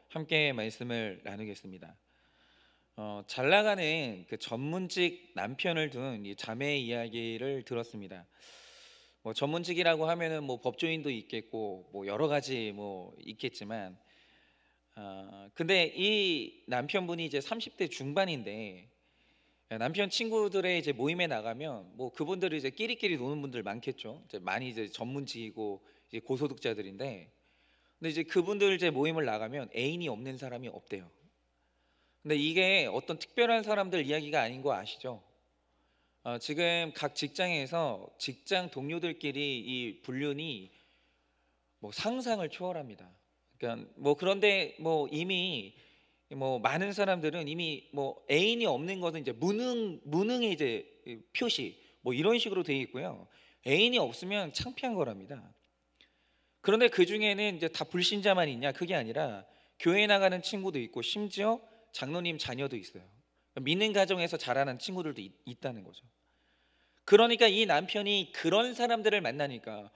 함께 말씀을 나누겠습니다. 잘 나가는 그 전문직 남편을 둔 이 자매의 이야기를 들었습니다. 뭐 전문직이라고 하면은 뭐 법조인도 있겠고 뭐 여러 가지 뭐 있겠지만, 근데 이 남편분이 이제 30대 중반인데, 남편 친구들의 이제 모임에 나가면 뭐 그분들이 이제 끼리끼리 노는 분들 많겠죠. 이제 많이 이제 전문직이고 이제 고소득자들인데, 근데 이제 그분들 이제 모임을 나가면 애인이 없는 사람이 없대요. 근데 이게 어떤 특별한 사람들 이야기가 아닌 거 아시죠? 지금 각 직장에서 직장 동료들끼리 이 불륜이 뭐 상상을 초월합니다. 그러니까 뭐 그런데 뭐 이미 뭐 많은 사람들은 이미 뭐 애인이 없는 것은 이제 무능의 이제 표시 뭐 이런 식으로 돼 있고요. 애인이 없으면 창피한 거랍니다. 그런데 그 중에는 이제 다 불신자만 있냐? 그게 아니라 교회 나가는 친구도 있고 심지어 장로님 자녀도 있어요. 믿는 가정에서 자라는 친구들도 있다는 거죠. 그러니까 이 남편이 그런 사람들을 만나니까,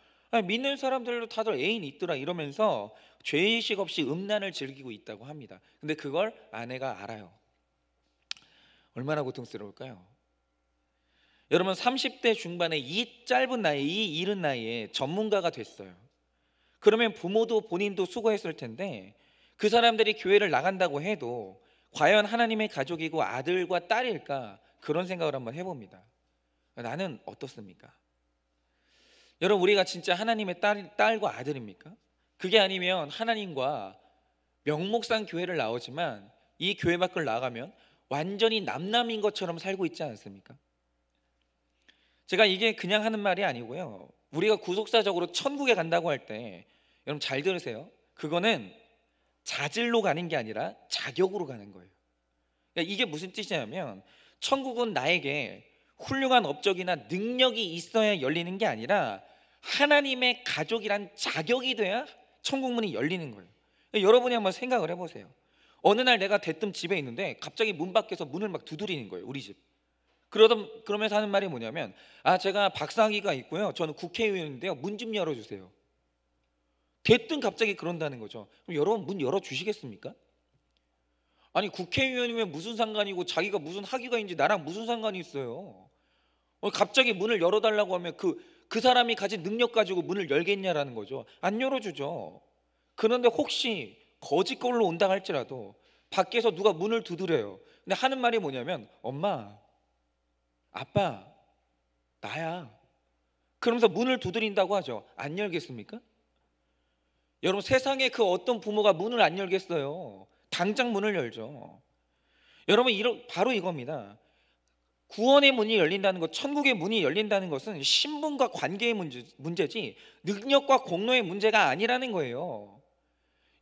믿는 사람들도 다들 애인이 있더라 이러면서 죄의식 없이 음란을 즐기고 있다고 합니다. 근데 그걸 아내가 알아요. 얼마나 고통스러울까요? 여러분, 30대 중반에 이 짧은 나이에, 이 이른 나이에 전문가가 됐어요. 그러면 부모도 본인도 수고했을 텐데, 그 사람들이 교회를 나간다고 해도 과연 하나님의 가족이고 아들과 딸일까? 그런 생각을 한번 해봅니다. 나는 어떻습니까? 여러분, 우리가 진짜 하나님의 딸과 아들입니까? 그게 아니면 하나님과 명목상 교회를 나오지만 이 교회 밖을 나가면 완전히 남남인 것처럼 살고 있지 않습니까? 제가 이게 그냥 하는 말이 아니고요, 우리가 구속사적으로 천국에 간다고 할 때, 여러분 잘 들으세요. 그거는 자질로 가는 게 아니라 자격으로 가는 거예요. 그러니까 이게 무슨 뜻이냐면, 천국은 나에게 훌륭한 업적이나 능력이 있어야 열리는 게 아니라 하나님의 가족이란 자격이 돼야 천국 문이 열리는 거예요. 그러니까 여러분이 한번 생각을 해보세요. 어느 날 내가 대뜸 집에 있는데 갑자기 문 밖에서 문을 막 두드리는 거예요, 우리 집. 그러면서 하는 말이 뭐냐면, 제가 박사학위가 있고요, 저는 국회의원인데요, 문 좀 열어주세요. 대뜸 갑자기 그런다는 거죠. 그럼 여러분 문 열어주시겠습니까? 아니, 국회의원이면 무슨 상관이고 자기가 무슨 학위가 있는지 나랑 무슨 상관이 있어요? 갑자기 문을 열어달라고 하면 그 사람이 가진 능력 가지고 문을 열겠냐라는 거죠. 안 열어주죠. 그런데 혹시 거짓걸로 온다 할지라도 밖에서 누가 문을 두드려요. 근데 하는 말이 뭐냐면, 엄마, 아빠, 나야. 그러면서 문을 두드린다고 하죠. 안 열겠습니까? 여러분, 세상에 그 어떤 부모가 문을 안 열겠어요? 당장 문을 열죠. 여러분, 바로 이겁니다. 구원의 문이 열린다는 것, 천국의 문이 열린다는 것은 신분과 관계의 문제지 능력과 공로의 문제가 아니라는 거예요.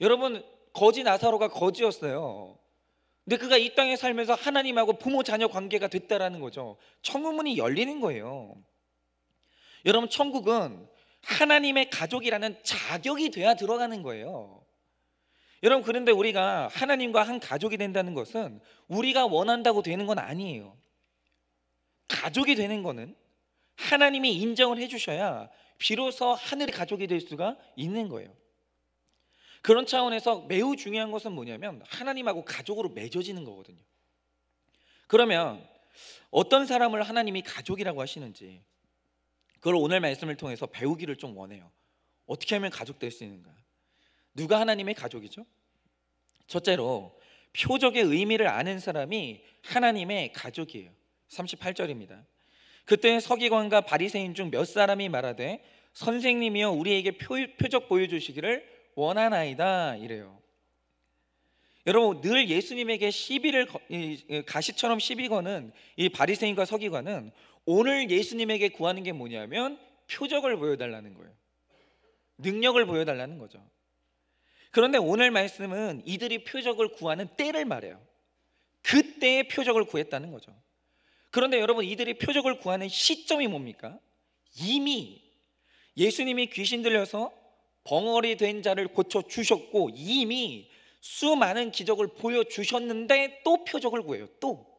여러분, 거지 나사로가 거지였어요. 근데 그가 이 땅에 살면서 하나님하고 부모 자녀 관계가 됐다라는 거죠. 천국 문이 열리는 거예요. 여러분, 천국은 하나님의 가족이라는 자격이 돼야 들어가는 거예요. 여러분, 그런데 우리가 하나님과 한 가족이 된다는 것은 우리가 원한다고 되는 건 아니에요. 가족이 되는 거는 하나님이 인정을 해주셔야 비로소 하늘의 가족이 될 수가 있는 거예요. 그런 차원에서 매우 중요한 것은 뭐냐면, 하나님하고 가족으로 맺어지는 거거든요. 그러면 어떤 사람을 하나님이 가족이라고 하시는지, 그걸 오늘 말씀을 통해서 배우기를 좀 원해요. 어떻게 하면 가족 될 수 있는가? 누가 하나님의 가족이죠? 첫째로, 표적의 의미를 아는 사람이 하나님의 가족이에요. 38절입니다. 그때 서기관과 바리새인 중 몇 사람이 말하되, 선생님이여 우리에게 표적 보여주시기를 원하나이다, 이래요. 여러분, 늘 예수님에게 시비를 가시처럼 시비 거는 이 바리새인과 서기관은 오늘 예수님에게 구하는 게 뭐냐면 표적을 보여달라는 거예요. 능력을 보여달라는 거죠. 그런데 오늘 말씀은 이들이 표적을 구하는 때를 말해요. 그때의 표적을 구했다는 거죠. 그런데 여러분, 이들이 표적을 구하는 시점이 뭡니까? 이미 예수님이 귀신 들려서 벙어리 된 자를 고쳐주셨고 이미 수많은 기적을 보여주셨는데 또 표적을 구해요. 또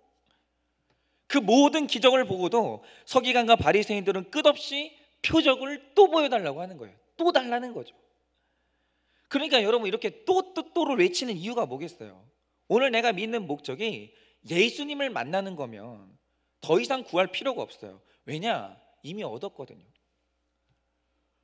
그 모든 기적을 보고도 서기관과 바리새인들은 끝없이 표적을 또 보여달라고 하는 거예요. 또 달라는 거죠. 그러니까 여러분 이렇게 또를 외치는 이유가 뭐겠어요? 오늘 내가 믿는 목적이 예수님을 만나는 거면 더 이상 구할 필요가 없어요. 왜냐? 이미 얻었거든요.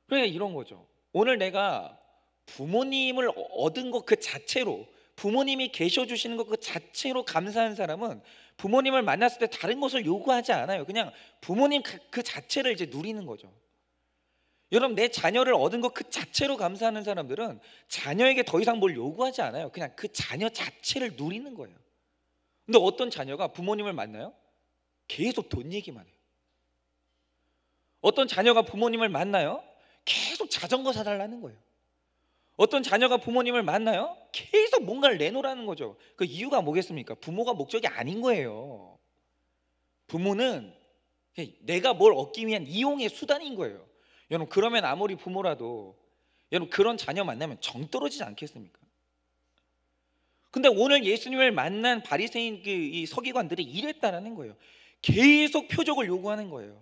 그러니까 이런 거죠. 오늘 내가 부모님을 얻은 것 그 자체로, 부모님이 계셔 주시는 것 그 자체로 감사한 사람은 부모님을 만났을 때 다른 것을 요구하지 않아요. 그냥 부모님 그 자체를 이제 누리는 거죠. 여러분, 내 자녀를 얻은 것 그 자체로 감사하는 사람들은 자녀에게 더 이상 뭘 요구하지 않아요. 그냥 그 자녀 자체를 누리는 거예요. 근데 어떤 자녀가 부모님을 만나요? 계속 돈 얘기만 해요. 어떤 자녀가 부모님을 만나요? 계속 자전거 사달라는 거예요. 어떤 자녀가 부모님을 만나요? 계속 뭔가를 내놓으라는 거죠. 그 이유가 뭐겠습니까? 부모가 목적이 아닌 거예요. 부모는 내가 뭘 얻기 위한 이용의 수단인 거예요. 여러분, 그러면 아무리 부모라도 여러분 그런 자녀 만나면 정 떨어지지 않겠습니까? 근데 오늘 예수님을 만난 바리새인 이 서기관들이 이랬다라는 거예요. 계속 표적을 요구하는 거예요.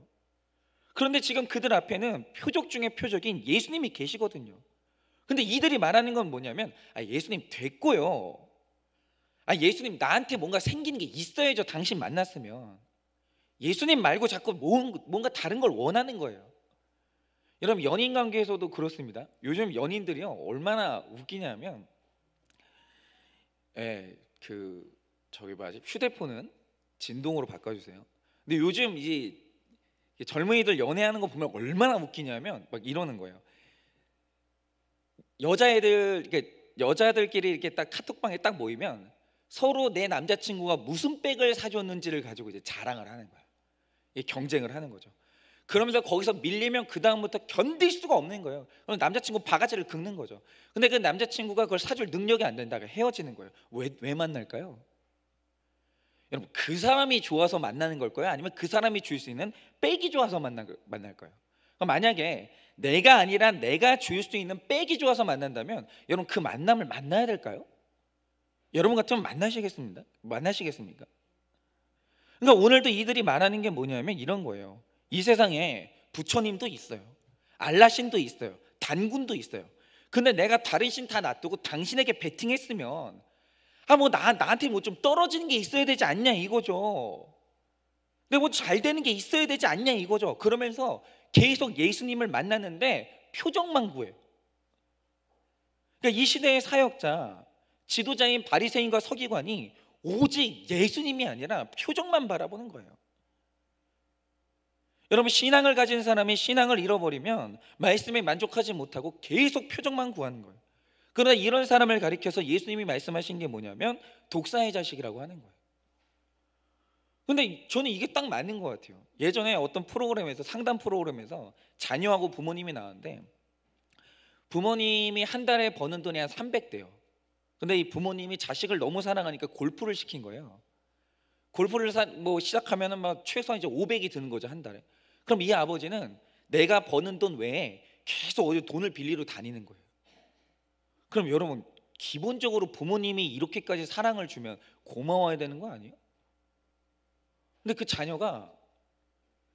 그런데 지금 그들 앞에는 표적 중에 표적인 예수님이 계시거든요. 근데 이들이 말하는 건 뭐냐면, 예수님 됐고요. 예수님 나한테 뭔가 생기는 게 있어야죠. 당신 만났으면. 예수님 말고 자꾸 뭔가 다른 걸 원하는 거예요. 여러분, 연인 관계에서도 그렇습니다. 요즘 연인들이요 얼마나 웃기냐면, 휴대폰은 진동으로 바꿔주세요. 근데 요즘 이제 젊은이들 연애하는 거 보면 얼마나 웃기냐면 막 이러는 거예요. 여자들끼리 이렇게 딱 카톡방에 딱 모이면 서로 내 남자친구가 무슨 백을 사줬는지를 가지고 이제 자랑을 하는 거예요. 경쟁을 하는 거죠. 그러면서 거기서 밀리면 그 다음부터 견딜 수가 없는 거예요. 그럼 남자친구 바가지를 긁는 거죠. 근데 그 남자친구가 그걸 사줄 능력이 안 된다고 헤어지는 거예요. 왜 만날까요? 여러분, 그 사람이 좋아서 만나는 걸까요? 아니면 그 사람이 줄 수 있는 백이 좋아서 만날까요? 그럼 만약에 내가 아니라 내가 줄 수 있는 백이 좋아서 만난다면 여러분 그 만남을 만나야 될까요? 여러분 같으면 만나시겠습니까? 그러니까 오늘도 이들이 말하는 게 뭐냐면 이런 거예요. 이 세상에 부처님도 있어요. 알라신도 있어요. 단군도 있어요. 근데 내가 다른 신 다 놔두고 당신에게 베팅했으면 나한테 뭐 좀 떨어지는 게 있어야 되지 않냐 이거죠. 근데 뭐 잘 되는 게 있어야 되지 않냐 이거죠. 그러면서 계속 예수님을 만났는데 표적만 구해요. 그러니까 이 시대의 사역자, 지도자인 바리새인과 서기관이 오직 예수님이 아니라 표적만 바라보는 거예요. 여러분, 신앙을 가진 사람이 신앙을 잃어버리면 말씀에 만족하지 못하고 계속 표적만 구하는 거예요. 그러나 이런 사람을 가리켜서 예수님이 말씀하신 게 뭐냐면 독사의 자식이라고 하는 거예요. 근데 저는 이게 딱 맞는 것 같아요. 예전에 어떤 프로그램에서, 상담 프로그램에서 자녀하고 부모님이 나왔는데 부모님이 한 달에 버는 돈이 한 300대요. 근데 이 부모님이 자식을 너무 사랑하니까 골프를 시킨 거예요. 골프를 시작하면은 막 최소한 이제 500이 드는 거죠, 한 달에. 그럼 이 아버지는 내가 버는 돈 외에 계속 어디 돈을 빌리러 다니는 거예요. 그럼 여러분, 기본적으로 부모님이 이렇게까지 사랑을 주면 고마워야 되는 거 아니에요? 근데 그 자녀가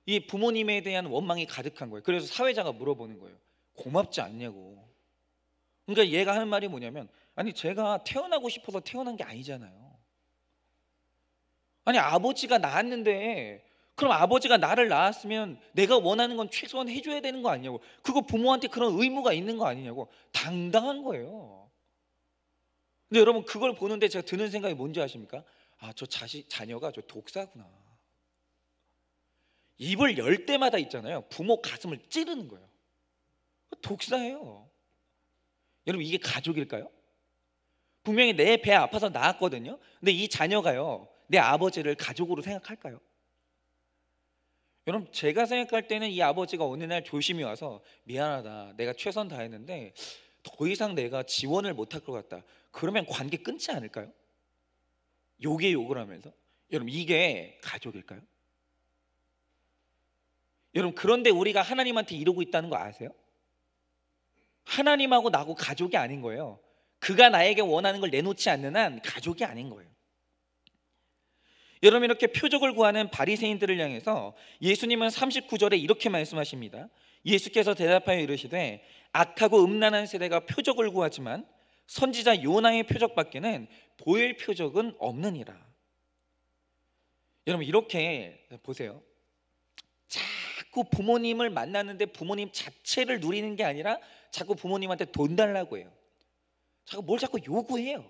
이 부모님에 대한 원망이 가득한 거예요. 그래서 사회자가 물어보는 거예요. 고맙지 않냐고. 그러니까 얘가 하는 말이 뭐냐면, 아니 제가 태어나고 싶어서 태어난 게 아니잖아요. 아니 아버지가 낳았는데 그럼 아버지가 나를 낳았으면 내가 원하는 건 최소한 해줘야 되는 거 아니냐고. 그거 부모한테 그런 의무가 있는 거 아니냐고. 당당한 거예요. 근데 여러분, 그걸 보는데 제가 드는 생각이 뭔지 아십니까? 저 자녀가 저 독사구나. 입을 열 때마다 있잖아요, 부모 가슴을 찌르는 거예요. 독사예요. 여러분, 이게 가족일까요? 분명히 내 배 아파서 낳았거든요. 근데 이 자녀가요 내 아버지를 가족으로 생각할까요? 여러분, 제가 생각할 때는 이 아버지가 어느 날 조심히 와서 미안하다, 내가 최선 다했는데 더 이상 내가 지원을 못할 것 같다, 그러면 관계 끊지 않을까요? 욕을 하면서. 여러분, 이게 가족일까요? 여러분, 그런데 우리가 하나님한테 이러고 있다는 거 아세요? 하나님하고 나하고 가족이 아닌 거예요. 그가 나에게 원하는 걸 내놓지 않는 한 가족이 아닌 거예요. 여러분, 이렇게 표적을 구하는 바리새인들을 향해서 예수님은 39절에 이렇게 말씀하십니다. 예수께서 대답하여 이르시되 악하고 음란한 세대가 표적을 구하지만 선지자 요나의 표적밖에는 보일 표적은 없느니라. 여러분 이렇게 보세요. 자꾸 부모님을 만났는데 부모님 자체를 누리는 게 아니라 자꾸 부모님한테 돈 달라고 해요. 자꾸 요구해요.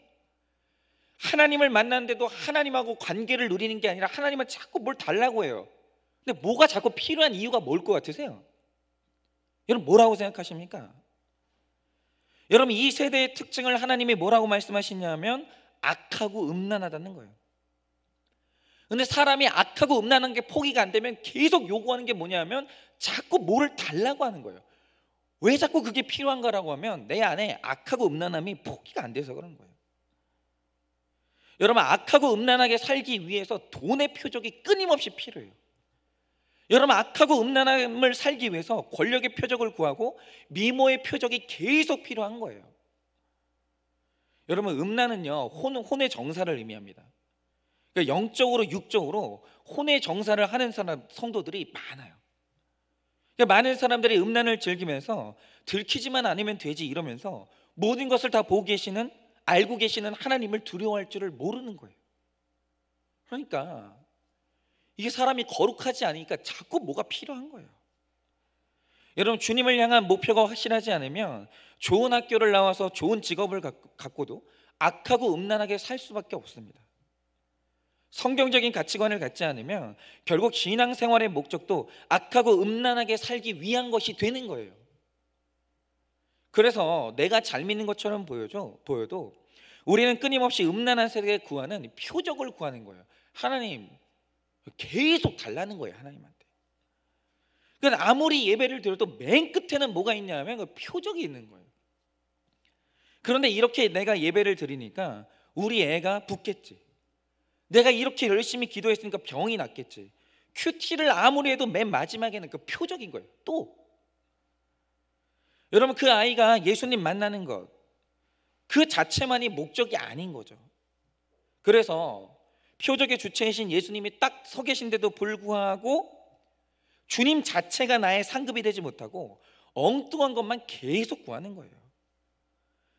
하나님을 만났는데도 하나님하고 관계를 누리는 게 아니라 하나님은 자꾸 뭘 달라고 해요. 근데 뭐가 자꾸 필요한 이유가 뭘 것 같으세요? 여러분 뭐라고 생각하십니까? 여러분 이 세대의 특징을 하나님이 뭐라고 말씀하시냐면 악하고 음란하다는 거예요. 근데 사람이 악하고 음란한 게 포기가 안 되면 계속 요구하는 게 뭐냐면 자꾸 뭐를 달라고 하는 거예요. 왜 자꾸 그게 필요한가라고 하면 내 안에 악하고 음란함이 포기가 안 돼서 그런 거예요. 여러분 악하고 음란하게 살기 위해서 돈의 표적이 끊임없이 필요해요. 여러분 악하고 음란함을 살기 위해서 권력의 표적을 구하고 미모의 표적이 계속 필요한 거예요. 여러분 음란은요 혼의 정사를 의미합니다. 그러니까 영적으로 육적으로 혼의 정사를 하는 성도들이 많아요. 그러니까 많은 사람들이 음란을 즐기면서 들키지만 않으면 되지 이러면서 모든 것을 다 알고 계시는 하나님을 두려워할 줄을 모르는 거예요. 그러니까 이게 사람이 거룩하지 않으니까 자꾸 뭐가 필요한 거예요. 여러분 주님을 향한 목표가 확실하지 않으면 좋은 학교를 나와서 좋은 직업을 갖고도 악하고 음란하게 살 수밖에 없습니다. 성경적인 가치관을 갖지 않으면 결국 신앙생활의 목적도 악하고 음란하게 살기 위한 것이 되는 거예요. 그래서 내가 잘 믿는 것처럼 보여도 우리는 끊임없이 음란한 세대에 구하는 표적을 구하는 거예요. 하나님 계속 달라는 거예요. 하나님한테. 그러니까 아무리 예배를 드려도 맨 끝에는 뭐가 있냐면 그 표적이 있는 거예요. 그런데 이렇게 내가 예배를 드리니까 우리 애가 붓겠지. 내가 이렇게 열심히 기도했으니까 병이 낫겠지. 큐티를 아무리 해도 맨 마지막에는 그 표적인 거예요. 또 여러분 그 아이가 예수님 만나는 것 그 자체만이 목적이 아닌 거죠. 그래서 표적의 주체이신 예수님이 딱 서 계신데도 불구하고 주님 자체가 나의 상급이 되지 못하고 엉뚱한 것만 계속 구하는 거예요.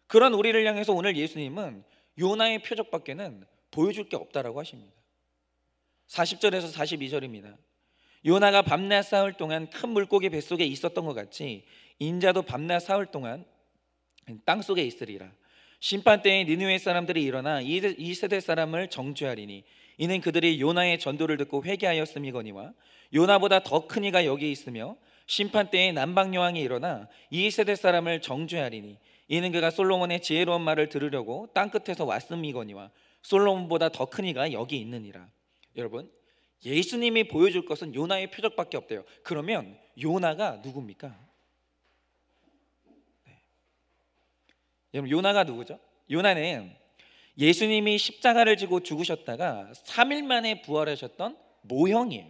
그런 우리를 향해서 오늘 예수님은 요나의 표적밖에는 보여줄 게 없다라고 하십니다. 40절에서 42절입니다. 요나가 밤낮 싸울 동안 큰 물고기 뱃속에 있었던 것 같이 인자도 밤낮 싸울 동안 땅속에 있으리라. 심판 때에 니느웨 사람들이 일어나 이 세대 사람을 정죄하리니 이는 그들이 요나의 전도를 듣고 회개하였음이거니와 요나보다 더 큰 이가 여기 있으며 심판 때에 남방 여왕이 일어나 이 세대 사람을 정죄하리니 이는 그가 솔로몬의 지혜로운 말을 들으려고 땅 끝에서 왔음이거니와 솔로몬보다 더 큰 이가 여기 있느니라. 여러분 예수님이 보여줄 것은 요나의 표적밖에 없대요. 그러면 요나가 누굽니까? 여러분 요나가 누구죠? 요나는 예수님이 십자가를 지고 죽으셨다가 3일 만에 부활하셨던 모형이에요.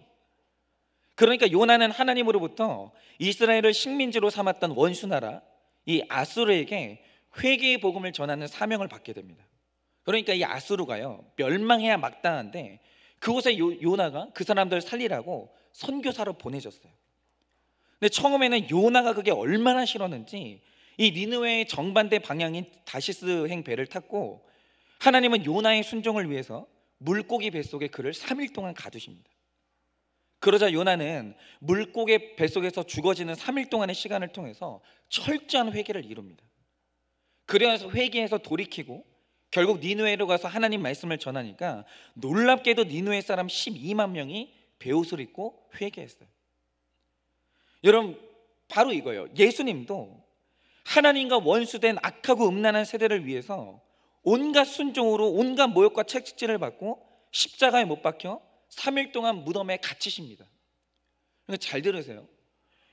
그러니까 요나는 하나님으로부터 이스라엘을 식민지로 삼았던 원수나라 이 아수르에게 회개의 복음을 전하는 사명을 받게 됩니다. 그러니까 이 아수르가요 멸망해야 마땅한데 그곳에 요나가 그 사람들을 살리라고 선교사로 보내졌어요. 근데 처음에는 요나가 그게 얼마나 싫었는지 이 니느웨의 정반대 방향인 다시스행 배를 탔고 하나님은 요나의 순종을 위해서 물고기 뱃속에 그를 3일 동안 가두십니다. 그러자 요나는 물고기 뱃속에서 죽어지는 3일 동안의 시간을 통해서 철저한 회개를 이룹니다. 그래서 회개해서 돌이키고 결국 니느웨로 가서 하나님 말씀을 전하니까 놀랍게도 니느웨 사람 12만 명이 베옷을 입고 회개했어요. 여러분 바로 이거예요. 예수님도 하나님과 원수된 악하고 음란한 세대를 위해서 온갖 순종으로 온갖 모욕과 채찍질을 받고 십자가에 못 박혀 3일 동안 무덤에 갇히십니다. 그러니까 잘 들으세요.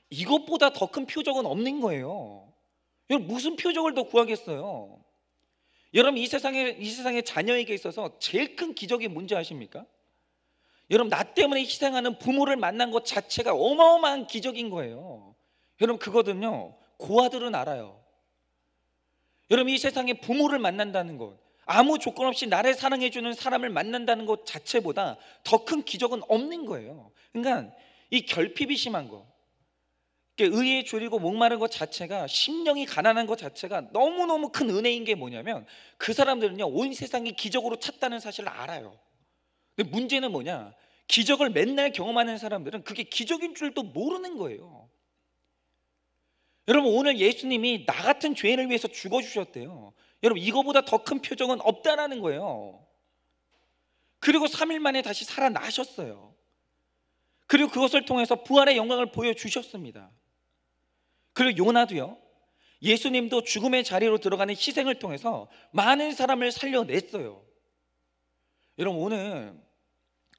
이것보다 더 큰 표적은 없는 거예요. 여러분 무슨 표적을 더 구하겠어요? 여러분 이 세상에 자녀에게 있어서 제일 큰 기적이 뭔지 아십니까? 여러분 나 때문에 희생하는 부모를 만난 것 자체가 어마어마한 기적인 거예요. 여러분 그거든요 고아들은 알아요. 여러분 이 세상에 부모를 만난다는 것 아무 조건 없이 나를 사랑해주는 사람을 만난다는 것 자체보다 더 큰 기적은 없는 거예요. 그러니까 이 결핍이 심한 거 의에 졸이고 목마른 것 자체가, 심령이 가난한 것 자체가 너무너무 큰 은혜인 게 뭐냐면, 그 사람들은요 온 세상이 기적으로 찼다는 사실을 알아요. 근데 문제는 뭐냐, 기적을 맨날 경험하는 사람들은 그게 기적인 줄도 모르는 거예요. 여러분, 오늘 예수님이 나 같은 죄인을 위해서 죽어주셨대요. 여러분, 이거보다 더 큰 표적은 없다라는 거예요. 그리고 3일 만에 다시 살아나셨어요. 그리고 그것을 통해서 부활의 영광을 보여주셨습니다. 그리고 요나도요, 예수님도 죽음의 자리로 들어가는 희생을 통해서 많은 사람을 살려냈어요. 여러분, 오늘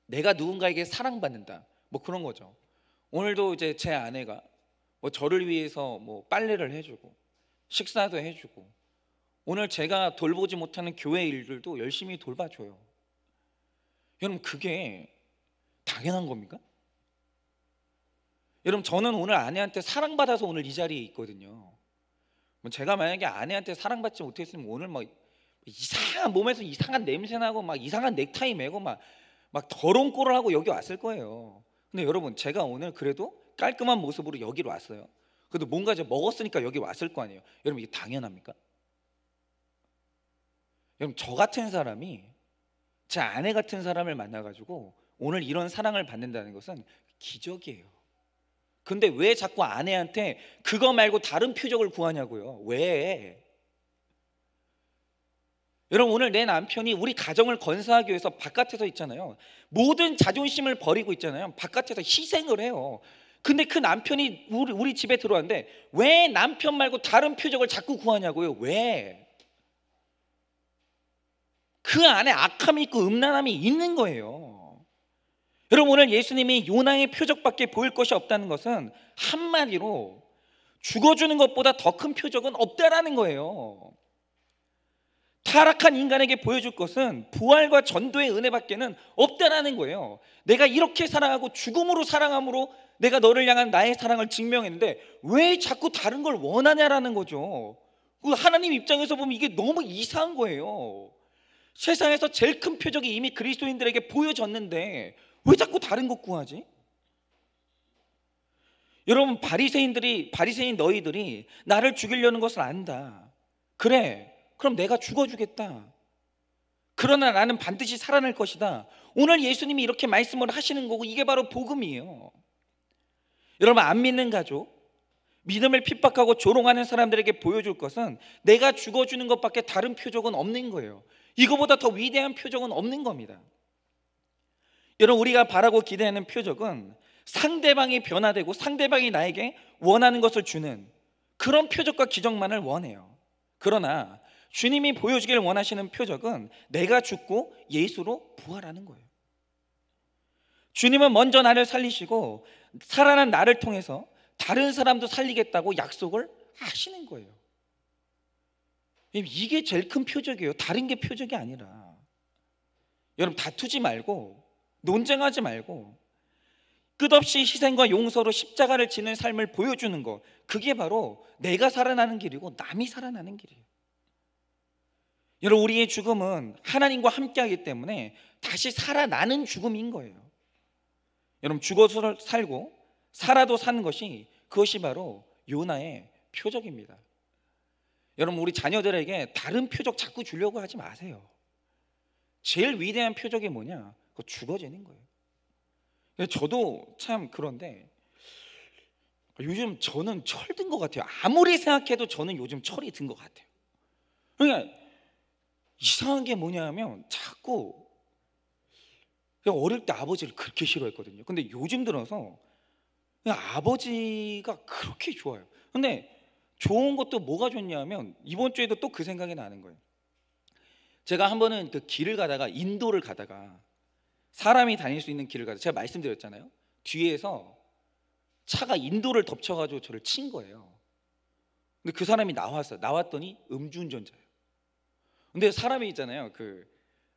내가 누군가에게 사랑받는다, 뭐 그런 거죠. 오늘도 이제 제 아내가 뭐 저를 위해서 뭐 빨래를 해주고 식사도 해주고, 오늘 제가 돌보지 못하는 교회 일들도 열심히 돌봐줘요. 여러분, 그게 당연한 겁니까? 여러분, 저는 오늘 아내한테 사랑받아서 오늘 이 자리에 있거든요. 제가 만약에 아내한테 사랑받지 못했으면 오늘 막 이상한, 몸에서 이상한 냄새 나고 막 이상한 넥타이 매고 막 더러운 꼴을 하고 여기 왔을 거예요. 근데 여러분, 제가 오늘 그래도 깔끔한 모습으로 여기로 왔어요. 그래도 뭔가 이제 먹었으니까 여기 왔을 거 아니에요. 여러분, 이게 당연합니까? 여러분, 저 같은 사람이 제 아내 같은 사람을 만나가지고 오늘 이런 사랑을 받는다는 것은 기적이에요. 근데 왜 자꾸 아내한테 그거 말고 다른 표적을 구하냐고요? 왜? 여러분, 오늘 내 남편이 우리 가정을 건사하기 위해서 바깥에서 있잖아요, 모든 자존심을 버리고 있잖아요. 바깥에서 희생을 해요. 근데 그 남편이 우리 집에 들어왔는데 왜 남편 말고 다른 표적을 자꾸 구하냐고요? 왜? 그 안에 악함이 있고 음란함이 있는 거예요. 여러분, 오늘 예수님이 요나의 표적밖에 보일 것이 없다는 것은 한마디로 죽어주는 것보다 더 큰 표적은 없다라는 거예요. 타락한 인간에게 보여줄 것은 부활과 전도의 은혜밖에는 없다라는 거예요. 내가 이렇게 사랑하고 죽음으로 사랑함으로 내가 너를 향한 나의 사랑을 증명했는데 왜 자꾸 다른 걸 원하냐라는 거죠. 하나님 입장에서 보면 이게 너무 이상한 거예요. 세상에서 제일 큰 표적이 이미 그리스도인들에게 보여졌는데 왜 자꾸 다른 것 구하지? 여러분, 바리새인 너희들이 나를 죽이려는 것을 안다. 그래, 그럼 내가 죽어주겠다. 그러나 나는 반드시 살아날 것이다. 오늘 예수님이 이렇게 말씀을 하시는 거고, 이게 바로 복음이에요. 여러분, 안 믿는 가족, 믿음을 핍박하고 조롱하는 사람들에게 보여줄 것은 내가 죽어주는 것밖에 다른 표적은 없는 거예요. 이거보다 더 위대한 표적은 없는 겁니다. 여러분, 우리가 바라고 기대하는 표적은 상대방이 변화되고 상대방이 나에게 원하는 것을 주는 그런 표적과 기적만을 원해요. 그러나 주님이 보여주길 원하시는 표적은 내가 죽고 예수로 부활하는 거예요. 주님은 먼저 나를 살리시고 살아난 나를 통해서 다른 사람도 살리겠다고 약속을 하시는 거예요. 이게 제일 큰 표적이에요. 다른 게 표적이 아니라. 여러분, 다투지 말고 논쟁하지 말고 끝없이 희생과 용서로 십자가를 지는 삶을 보여주는 것, 그게 바로 내가 살아나는 길이고 남이 살아나는 길이에요. 여러분, 우리의 죽음은 하나님과 함께하기 때문에 다시 살아나는 죽음인 거예요. 여러분, 죽어서 살고 살아도 사는 것이, 그것이 바로 요나의 표적입니다. 여러분, 우리 자녀들에게 다른 표적 자꾸 주려고 하지 마세요. 제일 위대한 표적이 뭐냐? 그거 죽어지는 거예요. 저도 참 그런데 요즘 저는 철든 것 같아요. 아무리 생각해도 저는 요즘 철이 든 것 같아요. 그러니까 이상한 게 뭐냐면, 자꾸 어릴 때 아버지를 그렇게 싫어했거든요. 근데 요즘 들어서 그냥 아버지가 그렇게 좋아요. 근데 좋은 것도 뭐가 좋냐면, 이번 주에도 또 그 생각이 나는 거예요. 제가 한 번은 그 길을 가다가, 인도를 가다가, 사람이 다닐 수 있는 길을 가다가, 제가 말씀드렸잖아요, 뒤에서 차가 인도를 덮쳐가지고 저를 친 거예요. 근데 그 사람이 나왔더니 음주운전자예요. 근데 사람이 있잖아요, 그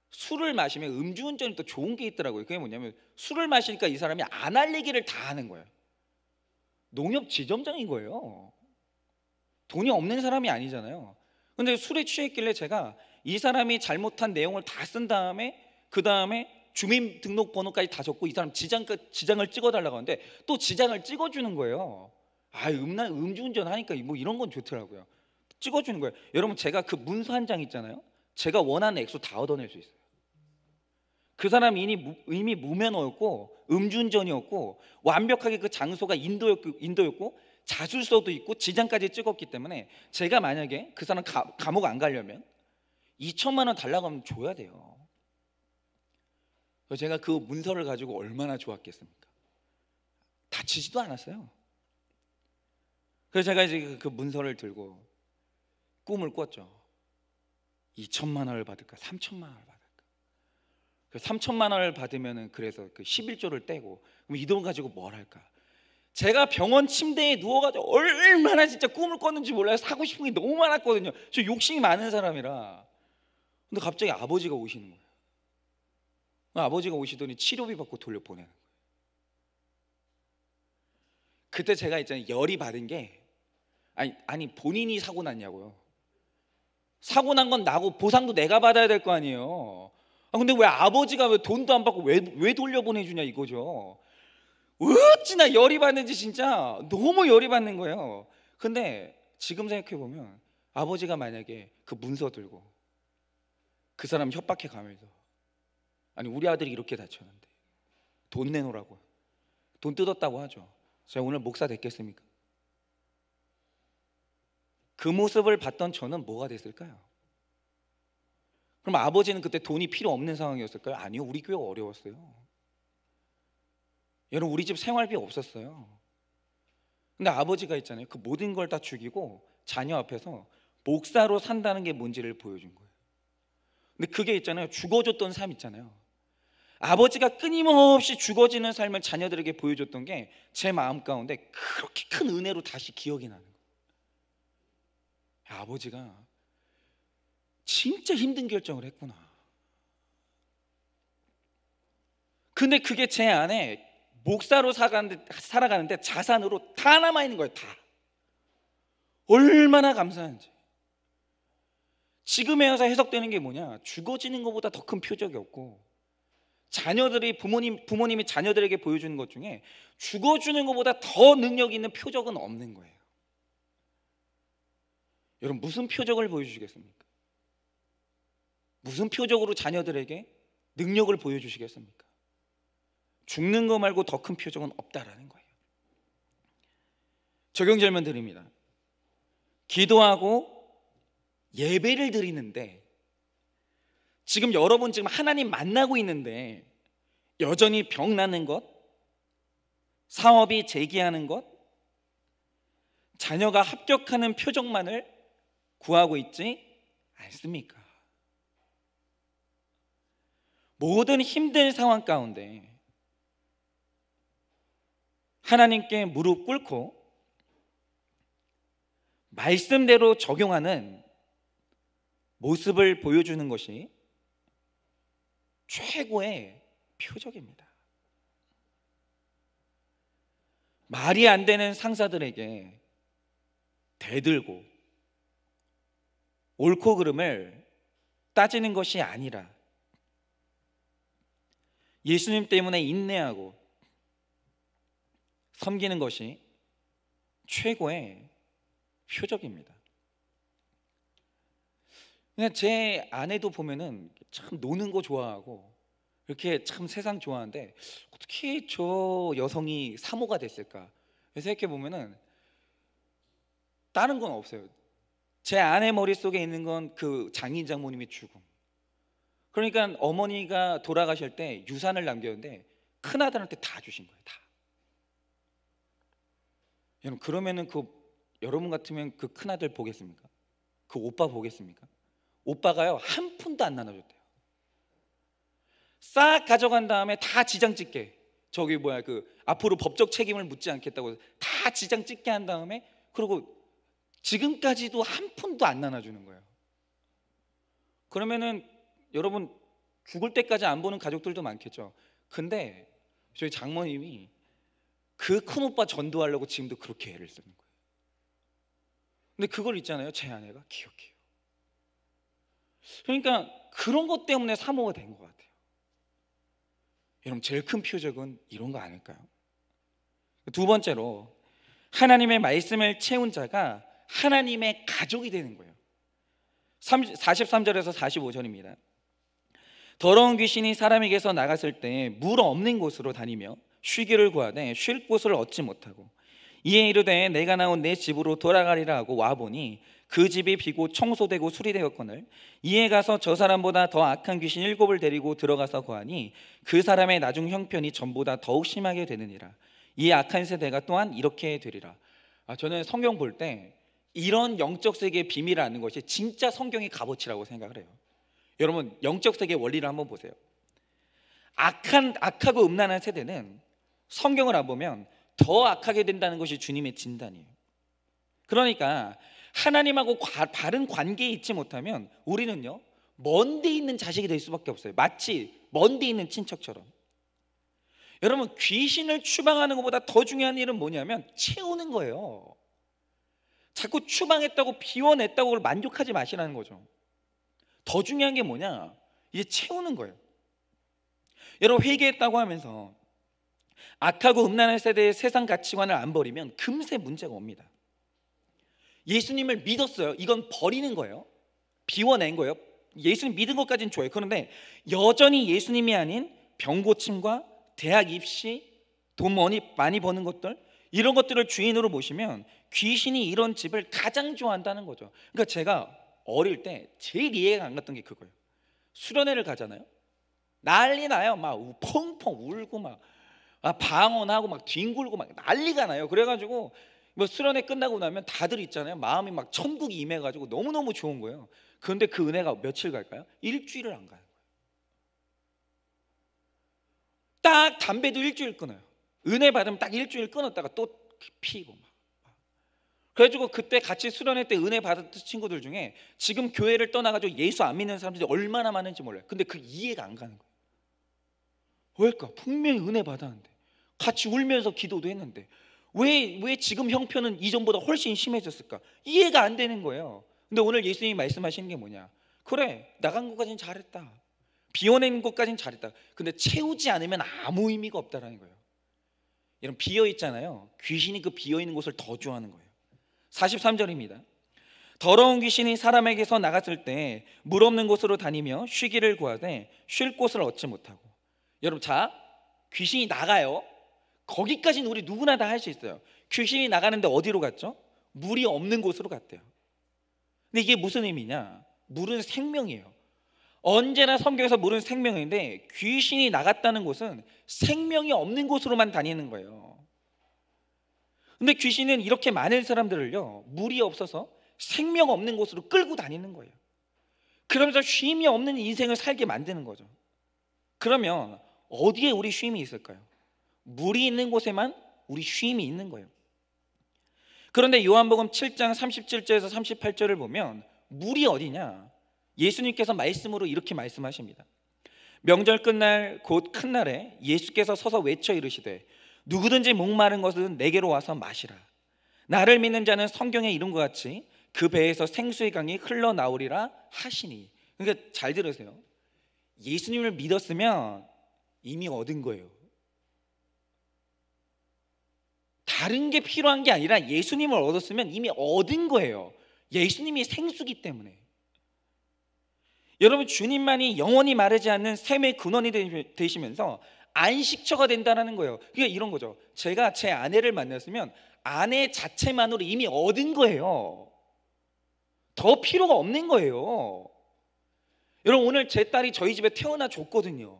술을 마시면 음주운전이 또 좋은 게 있더라고요. 그게 뭐냐면, 술을 마시니까 이 사람이 안 할 얘기를 다 하는 거예요. 농협 지점장인 거예요. 돈이 없는 사람이 아니잖아요. 근데 술에 취했길래 제가 이 사람이 잘못한 내용을 다 쓴 다음에, 그 다음에 주민등록번호까지 다 적고 이 사람 지장을 찍어달라고 하는데 또 지장을 찍어주는 거예요. 음주운전 하니까 뭐 이런 건 좋더라고요. 찍어주는 거예요. 여러분, 제가 그 문서 한 장 있잖아요. 제가 원하는 액수 다 얻어낼 수 있어요. 그 사람이 이미 무면허였고 음주운전이었고 완벽하게 그 장소가 인도였고 자술서도 있고 지장까지 찍었기 때문에 제가 만약에 그 사람 감옥 안 가려면 2천만 원 달라고 하면 줘야 돼요. 그래서 제가 그 문서를 가지고 얼마나 좋았겠습니까? 다치지도 않았어요. 그래서 제가 이제 그 문서를 들고 꿈을 꿨죠. 2천만 원을 받을까 3천만 원을 받을까. 그 3천만 원을 받으면은 그래서 그 11조를 떼고 그럼 이 돈 가지고 뭘 할까? 제가 병원 침대에 누워가지고 얼마나 진짜 꿈을 꿨는지 몰라요. 사고 싶은 게 너무 많았거든요. 저 욕심이 많은 사람이라. 근데 갑자기 아버지가 오시는 거예요. 아버지가 오시더니 치료비 받고 돌려보내는 거예요. 그때 제가 있잖아요, 열이 받은 게 아니 본인이 사고 났냐고요. 사고 난 건 나고 보상도 내가 받아야 될 거 아니에요. 근데 왜 아버지가 왜 돈도 안 받고 왜 돌려보내주냐 이거죠. 어찌나 열이 받는지 진짜 너무 열이 받는 거예요. 근데 지금 생각해보면 아버지가 만약에 그 문서 들고 그 사람 협박해 가면서 아니 우리 아들이 이렇게 다쳤는데 돈 내놓으라고 돈 뜯었다고 하죠. 제가 오늘 목사 됐겠습니까? 그 모습을 봤던 저는 뭐가 됐을까요? 그럼 아버지는 그때 돈이 필요 없는 상황이었을까요? 아니요, 우리 교회가 어려웠어요. 여러분, 우리 집 생활비 없었어요. 근데 아버지가 있잖아요, 그 모든 걸 다 죽이고 자녀 앞에서 목사로 산다는 게 뭔지를 보여준 거예요. 근데 그게 있잖아요, 죽어줬던 삶 있잖아요. 아버지가 끊임없이 죽어지는 삶을 자녀들에게 보여줬던 게 제 마음 가운데 그렇게 큰 은혜로 다시 기억이 나는 거예요. 아버지가 진짜 힘든 결정을 했구나. 근데 그게 제 안에 목사로 살아가는데 자산으로 다 남아있는 거예요. 다. 얼마나 감사한지. 지금에 와서 해석되는 게 뭐냐, 죽어지는 것보다 더 큰 표적이 없고 자녀들이 부모님이 자녀들에게 보여주는 것 중에 죽어주는 것보다 더 능력 있는 표적은 없는 거예요. 여러분, 무슨 표적을 보여주시겠습니까? 무슨 표적으로 자녀들에게 능력을 보여주시겠습니까? 죽는 거 말고 더 큰 표적은 없다라는 거예요. 적용 질문 드립니다. 기도하고 예배를 드리는데 지금 여러분 지금 하나님 만나고 있는데 여전히 병 나는 것, 사업이 재기하는 것, 자녀가 합격하는 표적만을 구하고 있지 않습니까? 모든 힘든 상황 가운데 하나님께 무릎 꿇고 말씀대로 적용하는 모습을 보여주는 것이 최고의 표적입니다. 말이 안 되는 상사들에게 대들고 옳고 그름을 따지는 것이 아니라 예수님 때문에 인내하고 섬기는 것이 최고의 표적입니다. 그냥 제 아내도 보면은 참 노는 거 좋아하고 이렇게 참 세상 좋아하는데 어떻게 저 여성이 사모가 됐을까 생각해 보면은 다른 건 없어요. 제 아내 머릿속에 있는 건 그 장인 장모님의 죽음. 그러니까 어머니가 돌아가실 때 유산을 남겼는데 큰아들한테 다 주신 거예요. 다. 여러분, 그러면은 여러분 같으면 그 큰아들 보겠습니까? 그 오빠 보겠습니까? 오빠가요 한 푼도 안 나눠줬대요. 싹 가져간 다음에 다 지장 찍게, 저기 앞으로 법적 책임을 묻지 않겠다고 다 지장 찍게 한 다음에 그리고 지금까지도 한 푼도 안 나눠주는 거예요. 그러면은 여러분 죽을 때까지 안 보는 가족들도 많겠죠. 근데 저희 장모님이 그 큰오빠 전도하려고 지금도 그렇게 애를 쓰는 거예요. 근데 그걸 있잖아요, 제 아내가 기억해요. 그러니까 그런 것 때문에 사모가 된 것 같아요. 여러분, 제일 큰 표적은 이런 거 아닐까요? 두 번째로, 하나님의 말씀을 채운 자가 하나님의 가족이 되는 거예요. 43절에서 45절입니다. 더러운 귀신이 사람에게서 나갔을 때 물 없는 곳으로 다니며 쉬기를 구하되 쉴 곳을 얻지 못하고 이에 이르되 내가 나온 내 집으로 돌아가리라 하고 와보니 그 집이 비고 청소되고 수리되었거늘 이에 가서 저 사람보다 더 악한 귀신 7을 데리고 들어가서 거하니 그 사람의 나중 형편이 전보다 더욱 심하게 되느니라. 이 악한 세대가 또한 이렇게 되리라. 저는 성경 볼 때 이런 영적 세계의 비밀을 아는 것이 진짜 성경의 값어치라고 생각을 해요. 여러분, 영적 세계의 원리를 한번 보세요. 악하고 음란한 세대는 성경을 안 보면 더 악하게 된다는 것이 주님의 진단이에요. 그러니까 하나님하고 바른 관계에 있지 못하면 우리는요, 먼 데 있는 자식이 될 수밖에 없어요. 마치 먼 데 있는 친척처럼. 여러분, 귀신을 추방하는 것보다 더 중요한 일은 뭐냐면 채우는 거예요. 자꾸 추방했다고 비워냈다고 그걸 만족하지 마시라는 거죠. 더 중요한 게 뭐냐? 이제 채우는 거예요. 여러분, 회개했다고 하면서 악하고 음란한 세대의 세상 가치관을 안 버리면 금세 문제가 옵니다. 예수님을 믿었어요. 이건 버리는 거예요. 비워낸 거예요. 예수님 믿은 것까지는 좋아요. 그런데 여전히 예수님이 아닌 병고침과 대학 입시, 돈 많이 버는 것들, 이런 것들을 주인으로 모시면 귀신이 이런 집을 가장 좋아한다는 거죠. 그러니까 제가 어릴 때 제일 이해가 안 갔던 게 그거예요. 수련회를 가잖아요. 난리 나요. 막 펑펑 울고 막 방언하고 막 뒹굴고 막 난리가 나요. 그래가지고 뭐 수련회 끝나고 나면 다들 있잖아요. 마음이 막 천국이 임해가지고 너무너무 좋은 거예요. 그런데 그 은혜가 며칠 갈까요? 일주일을 안 가요. 딱 담배도 일주일 끊어요. 은혜 받으면 딱 일주일 끊었다가 또 피고 막. 그래가지고 그때 같이 수련회 때 은혜 받았던 친구들 중에 지금 교회를 떠나가지고 예수 안 믿는 사람들이 얼마나 많은지 몰라요. 근데 그 이해가 안 가는 거예요. 왜일까? 분명히 은혜 받았는데, 같이 울면서 기도도 했는데 왜 지금 형편은 이전보다 훨씬 심해졌을까? 이해가 안 되는 거예요. 근데 오늘 예수님이 말씀하시는 게 뭐냐? 그래, 나간 것까지는 잘했다, 비워낸 것까지는 잘했다. 근데 채우지 않으면 아무 의미가 없다라는 거예요. 이런 비어있잖아요. 귀신이 그 비어있는 곳을 더 좋아하는 거예요. 43절입니다. 더러운 귀신이 사람에게서 나갔을 때 물 없는 곳으로 다니며 쉬기를 구하되 쉴 곳을 얻지 못하고. 여러분, 자, 귀신이 나가요. 거기까지는 우리 누구나 다 할 수 있어요. 귀신이 나가는데 어디로 갔죠? 물이 없는 곳으로 갔대요. 근데 이게 무슨 의미냐? 물은 생명이에요. 언제나 성경에서 물은 생명인데 귀신이 나갔다는 곳은 생명이 없는 곳으로만 다니는 거예요. 근데 귀신은 이렇게 많은 사람들을요, 물이 없어서 생명 없는 곳으로 끌고 다니는 거예요. 그러면서 쉼이 없는 인생을 살게 만드는 거죠. 그러면 어디에 우리 쉼이 있을까요? 물이 있는 곳에만 우리 쉼이 있는 거예요. 그런데 요한복음 7장 37절에서 38절을 보면 물이 어디냐? 예수님께서 말씀으로 이렇게 말씀하십니다. 명절 끝날 곧 큰 날에 예수께서 서서 외쳐 이르시되 누구든지 목마른 것은 내게로 와서 마시라. 나를 믿는 자는 성경에 이룬 것 같이 그 배에서 생수의 강이 흘러나오리라 하시니. 그러니까 잘 들으세요. 예수님을 믿었으면 이미 얻은 거예요. 다른 게 필요한 게 아니라 예수님을 얻었으면 이미 얻은 거예요. 예수님이 생수기 때문에. 여러분, 주님만이 영원히 마르지 않는 샘의 근원이 되시면서 안식처가 된다는 거예요. 그게 이런 거죠. 제가 제 아내를 만났으면 아내 자체만으로 이미 얻은 거예요. 더 필요가 없는 거예요. 여러분, 오늘 제 딸이 저희 집에 태어나 줬거든요.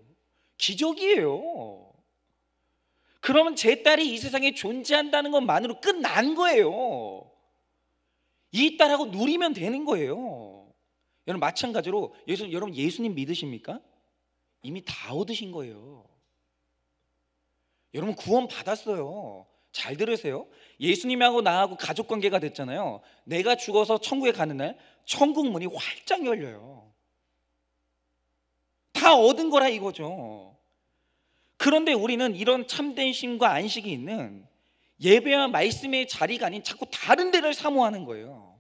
기적이에요. 그러면 제 딸이 이 세상에 존재한다는 것만으로 끝난 거예요. 이 딸하고 누리면 되는 거예요. 여러분, 마찬가지로 여러분 예수님 믿으십니까? 이미 다 얻으신 거예요. 여러분, 구원 받았어요. 잘 들으세요. 예수님하고 나하고 가족관계가 됐잖아요. 내가 죽어서 천국에 가는 날 천국 문이 활짝 열려요. 다 얻은 거라 이거죠. 그런데 우리는 이런 참된 쉼과 안식이 있는 예배와 말씀의 자리가 아닌 자꾸 다른 데를 사모하는 거예요.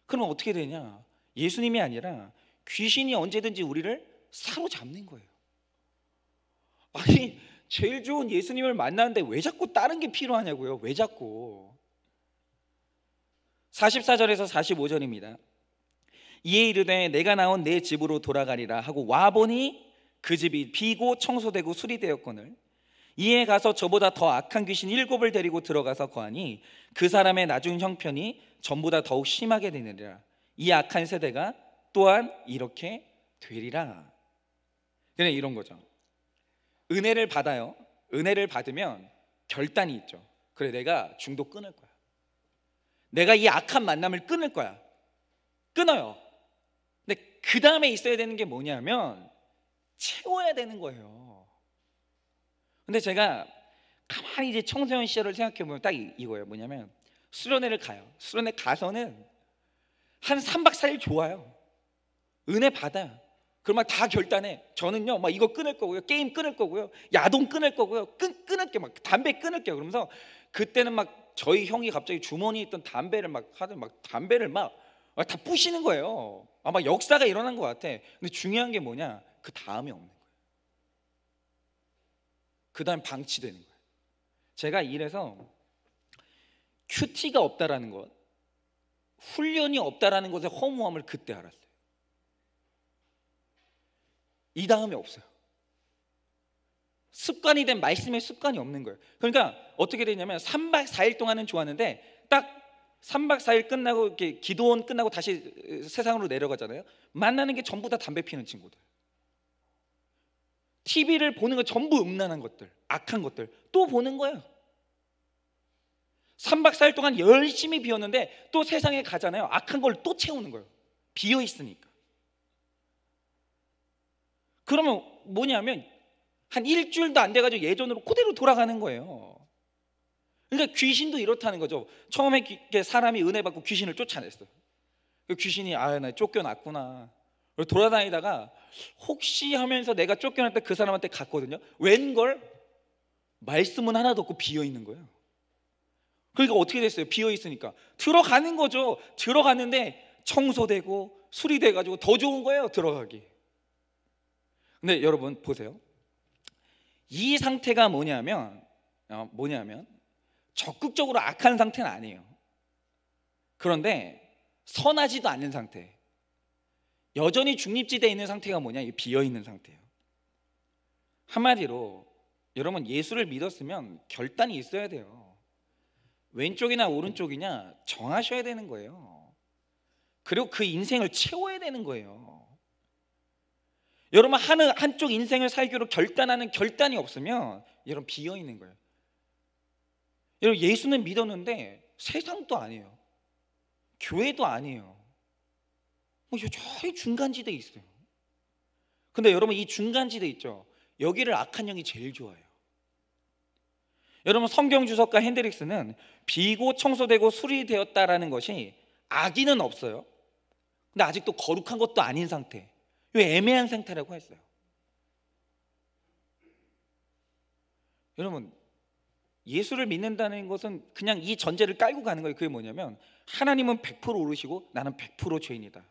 그럼 어떻게 되냐? 예수님이 아니라 귀신이 언제든지 우리를 사로잡는 거예요. 아니, 제일 좋은 예수님을 만나는데 왜 자꾸 다른 게 필요하냐고요. 왜 자꾸. 44절에서 45절입니다. 이에 이르되 내가 나온 내 집으로 돌아가리라 하고 와보니 그 집이 비고 청소되고 수리되었거늘 이에 가서 저보다 더 악한 귀신 7을 데리고 들어가서 거하니 그 사람의 나중 형편이 전보다 더욱 심하게 되느니라. 이 악한 세대가 또한 이렇게 되리라. 그냥 이런 거죠. 은혜를 받아요. 은혜를 받으면 결단이 있죠. 그래, 내가 중독 끊을 거야. 내가 이 악한 만남을 끊을 거야. 끊어요. 근데 그 다음에 있어야 되는 게 뭐냐면 채워야 되는 거예요. 근데 제가 가만히 이제 청소년 시절을 생각해 보면 딱 이거예요. 뭐냐면 수련회를 가요. 수련회 가서는 한 3박 4일 좋아요. 은혜 받아요. 그럼 막 다 결단해. 저는요 막 이거 끊을 거고요, 게임 끊을 거고요, 야동 끊을 거고요, 끊을게, 막 담배 끊을게요. 그러면서 그때는 막 저희 형이 갑자기 주머니에 있던 담배를 막 하든 막 담배를 막 다 부시는 거예요. 아마 역사가 일어난 것 같아. 근데 중요한 게 뭐냐? 그 다음이 없는 거예요. 그 다음 방치되는 거예요. 제가 이래서 큐티가 없다라는 것, 훈련이 없다라는 것의 허무함을 그때 알았어요. 이 다음에 없어요. 습관이 된 말씀의 습관이 없는 거예요. 그러니까 어떻게 되냐면 3박 4일 동안은 좋았는데 딱 3박 4일 끝나고 이렇게 기도원 끝나고 다시 세상으로 내려가잖아요. 만나는 게 전부 다 담배 피는 친구들, TV를 보는 거 전부 음란한 것들, 악한 것들 또 보는 거예요. 3박 4일 동안 열심히 비웠는데 또 세상에 가잖아요. 악한 걸 또 채우는 거예요. 비어 있으니까. 그러면 뭐냐면 한 일주일도 안 돼가지고 예전으로 그대로 돌아가는 거예요. 그러니까 귀신도 이렇다는 거죠. 처음에 사람이 은혜 받고 귀신을 쫓아냈어요. 그 귀신이 나 쫓겨났구나. 돌아다니다가 혹시 하면서 내가 쫓겨날 때 그 사람한테 갔거든요. 웬걸 말씀은 하나도 없고 비어 있는 거예요. 그러니까 어떻게 됐어요? 비어 있으니까 들어가는 거죠. 들어갔는데 청소되고 수리돼가지고 더 좋은 거예요, 들어가기. 근데 여러분 보세요. 이 상태가 뭐냐면 적극적으로 악한 상태는 아니에요. 그런데 선하지도 않는 상태, 여전히 중립지대에 있는 상태가 뭐냐? 이 비어있는 상태예요. 한마디로 여러분 예수를 믿었으면 결단이 있어야 돼요. 왼쪽이나 오른쪽이냐 정하셔야 되는 거예요. 그리고 그 인생을 채워야 되는 거예요. 여러분 한쪽 인생을 살기로 결단하는 결단이 없으면 여러분 비어있는 거예요. 여러분 예수는 믿었는데 세상도 아니에요, 교회도 아니에요. 저희 중간지대에 있어요. 근데 여러분 이 중간지대 있죠? 여기를 악한 영이 제일 좋아해요. 여러분 성경 주석가 핸드릭스는 비고 청소되고 수리되었다라는 것이 악의는 없어요. 근데 아직도 거룩한 것도 아닌 상태, 이 애매한 상태라고 했어요. 여러분 예수를 믿는다는 것은 그냥 이 전제를 깔고 가는 거예요. 그게 뭐냐면 하나님은 100% 오르시고 나는 100% 죄인이다.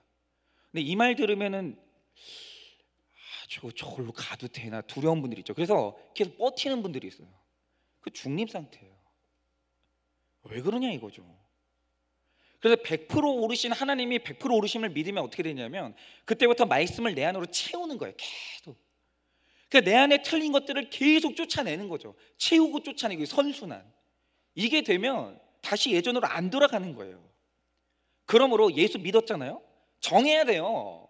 근데 이 말 들으면은 저걸로 가도 되나 두려운 분들이 있죠. 그래서 계속 버티는 분들이 있어요. 그 중립 상태예요. 왜 그러냐 이거죠. 그래서 100% 오르신 하나님이 100% 오르심을 믿으면 어떻게 되냐면 그때부터 말씀을 내 안으로 채우는 거예요. 계속. 그러니까 내 안에 틀린 것들을 계속 쫓아내는 거죠. 채우고 쫓아내고 선순환. 이게 되면 다시 예전으로 안 돌아가는 거예요. 그러므로 예수 믿었잖아요. 정해야 돼요.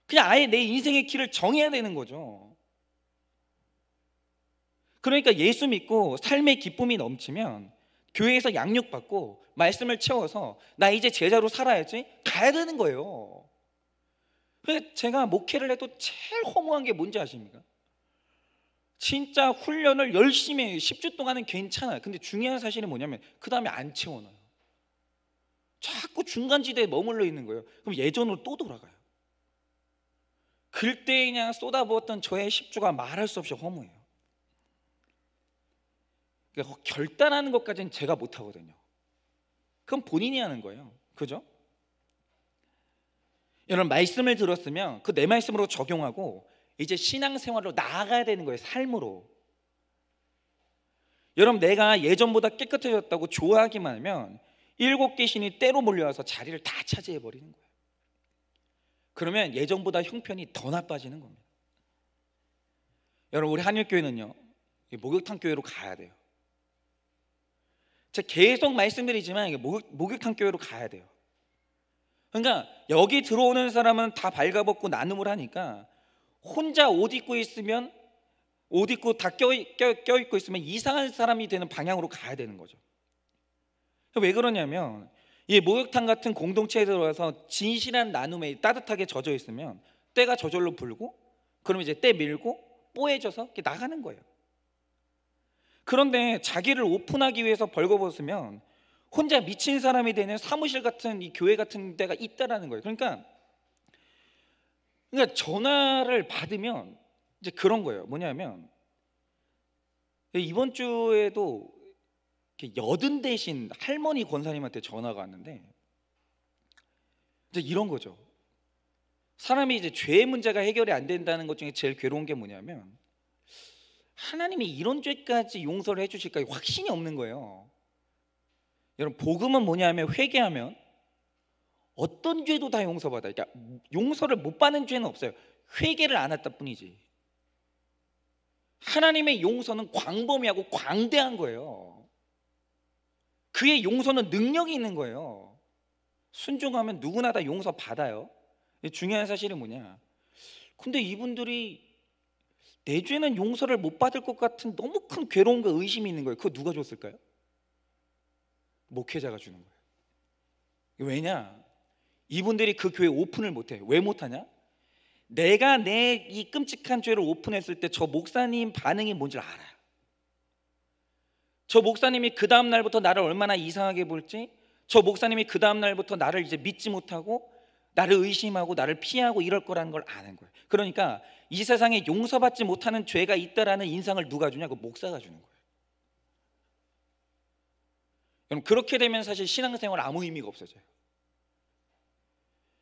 그냥 아예 내 인생의 길을 정해야 되는 거죠. 그러니까 예수 믿고 삶의 기쁨이 넘치면 교회에서 양육받고 말씀을 채워서 나 이제 제자로 살아야지 가야 되는 거예요. 그래서 제가 목회를 해도 제일 허무한 게 뭔지 아십니까? 진짜 훈련을 열심히 해요. 10주 동안은 괜찮아요. 근데 중요한 사실은 뭐냐면 그 다음에 안 채워놔요. 자꾸 중간지대에 머물러 있는 거예요. 그럼 예전으로 또 돌아가요. 그때 그냥 쏟아부었던 저의 10주가 말할 수 없이 허무해요. 그러니까 결단하는 것까지는 제가 못하거든요. 그건 본인이 하는 거예요. 그죠? 여러분 말씀을 들었으면 그 내 말씀으로 적용하고 이제 신앙생활로 나아가야 되는 거예요. 삶으로. 여러분, 내가 예전보다 깨끗해졌다고 좋아하기만 하면 7귀신이 때로 몰려와서 자리를 다 차지해 버리는 거예요. 그러면 예전보다 형편이 더 나빠지는 겁니다. 여러분, 우리 한일교회는요, 목욕탕 교회로 가야 돼요. 제가 계속 말씀드리지만 목욕탕 교회로 가야 돼요. 그러니까 여기 들어오는 사람은 다 발가벗고 나눔을 하니까 혼자 옷 입고 있으면, 옷 입고 다 껴입고 있으면 이상한 사람이 되는 방향으로 가야 되는 거죠. 왜 그러냐면, 이 목욕탕 같은 공동체에 들어와서 진실한 나눔에 따뜻하게 젖어 있으면 때가 저절로 불고, 그러면 이제 때 밀고 뽀해져서 이렇게 나가는 거예요. 그런데 자기를 오픈하기 위해서 벌거벗으면 혼자 미친 사람이 되는 사무실 같은 이 교회 같은 데가 있다라는 거예요. 그러니까 전화를 받으면 이제 그런 거예요. 뭐냐면, 이번 주에도 여든 대신 할머니 권사님한테 전화가 왔는데, 이제 이런 거죠. 사람이 이제 죄의 문제가 해결이 안 된다는 것 중에 제일 괴로운 게 뭐냐면, 하나님이 이런 죄까지 용서를 해주실까 확신이 없는 거예요. 여러분, 복음은 뭐냐면 회개하면 어떤 죄도 다 용서받아요. 그러니까 용서를 못 받는 죄는 없어요. 회개를 안 했다 뿐이지. 하나님의 용서는 광범위하고 광대한 거예요. 그의 용서는 능력이 있는 거예요. 순종하면 누구나 다 용서 받아요. 중요한 사실은 뭐냐, 근데 이분들이 내 죄는 용서를 못 받을 것 같은 너무 큰 괴로움과 의심이 있는 거예요. 그거 누가 줬을까요? 목회자가 주는 거예요. 왜냐? 이분들이 그 교회 오픈을 못해요. 왜 못하냐? 내가 내 이 끔찍한 죄를 오픈했을 때 저 목사님 반응이 뭔지 알아요. 저 목사님이 그 다음 날부터 나를 얼마나 이상하게 볼지, 저 목사님이 그 다음 날부터 나를 이제 믿지 못하고 나를 의심하고 나를 피하고 이럴 거라는 걸 아는 거예요. 그러니까 이 세상에 용서받지 못하는 죄가 있다라는 인상을 누가 주냐? 그 목사가 주는 거예요. 여러분, 그렇게 되면 사실 신앙생활 아무 의미가 없어져요.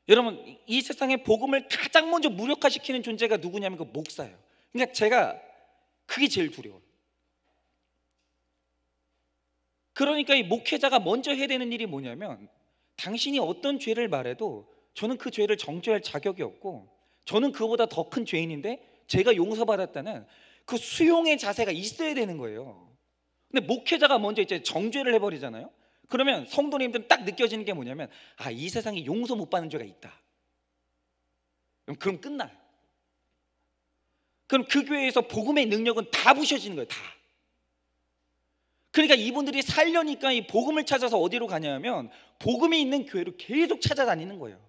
여러분, 이 세상에 복음을 가장 먼저 무력화시키는 존재가 누구냐면 그 목사예요. 그러니까 제가 그게 제일 두려워요. 그러니까 이 목회자가 먼저 해야 되는 일이 뭐냐면, 당신이 어떤 죄를 말해도 저는 그 죄를 정죄할 자격이 없고, 저는 그보다 더 큰 죄인인데 제가 용서받았다는 그 수용의 자세가 있어야 되는 거예요. 근데 목회자가 먼저 이제 정죄를 해버리잖아요. 그러면 성도님들은 딱 느껴지는 게 뭐냐면, 아, 이 세상에 용서 못 받는 죄가 있다. 그럼 끝나요. 그럼 그 교회에서 복음의 능력은 다 부셔지는 거예요. 다. 그러니까 이분들이 살려니까 이 복음을 찾아서 어디로 가냐면 복음이 있는 교회로 계속 찾아다니는 거예요.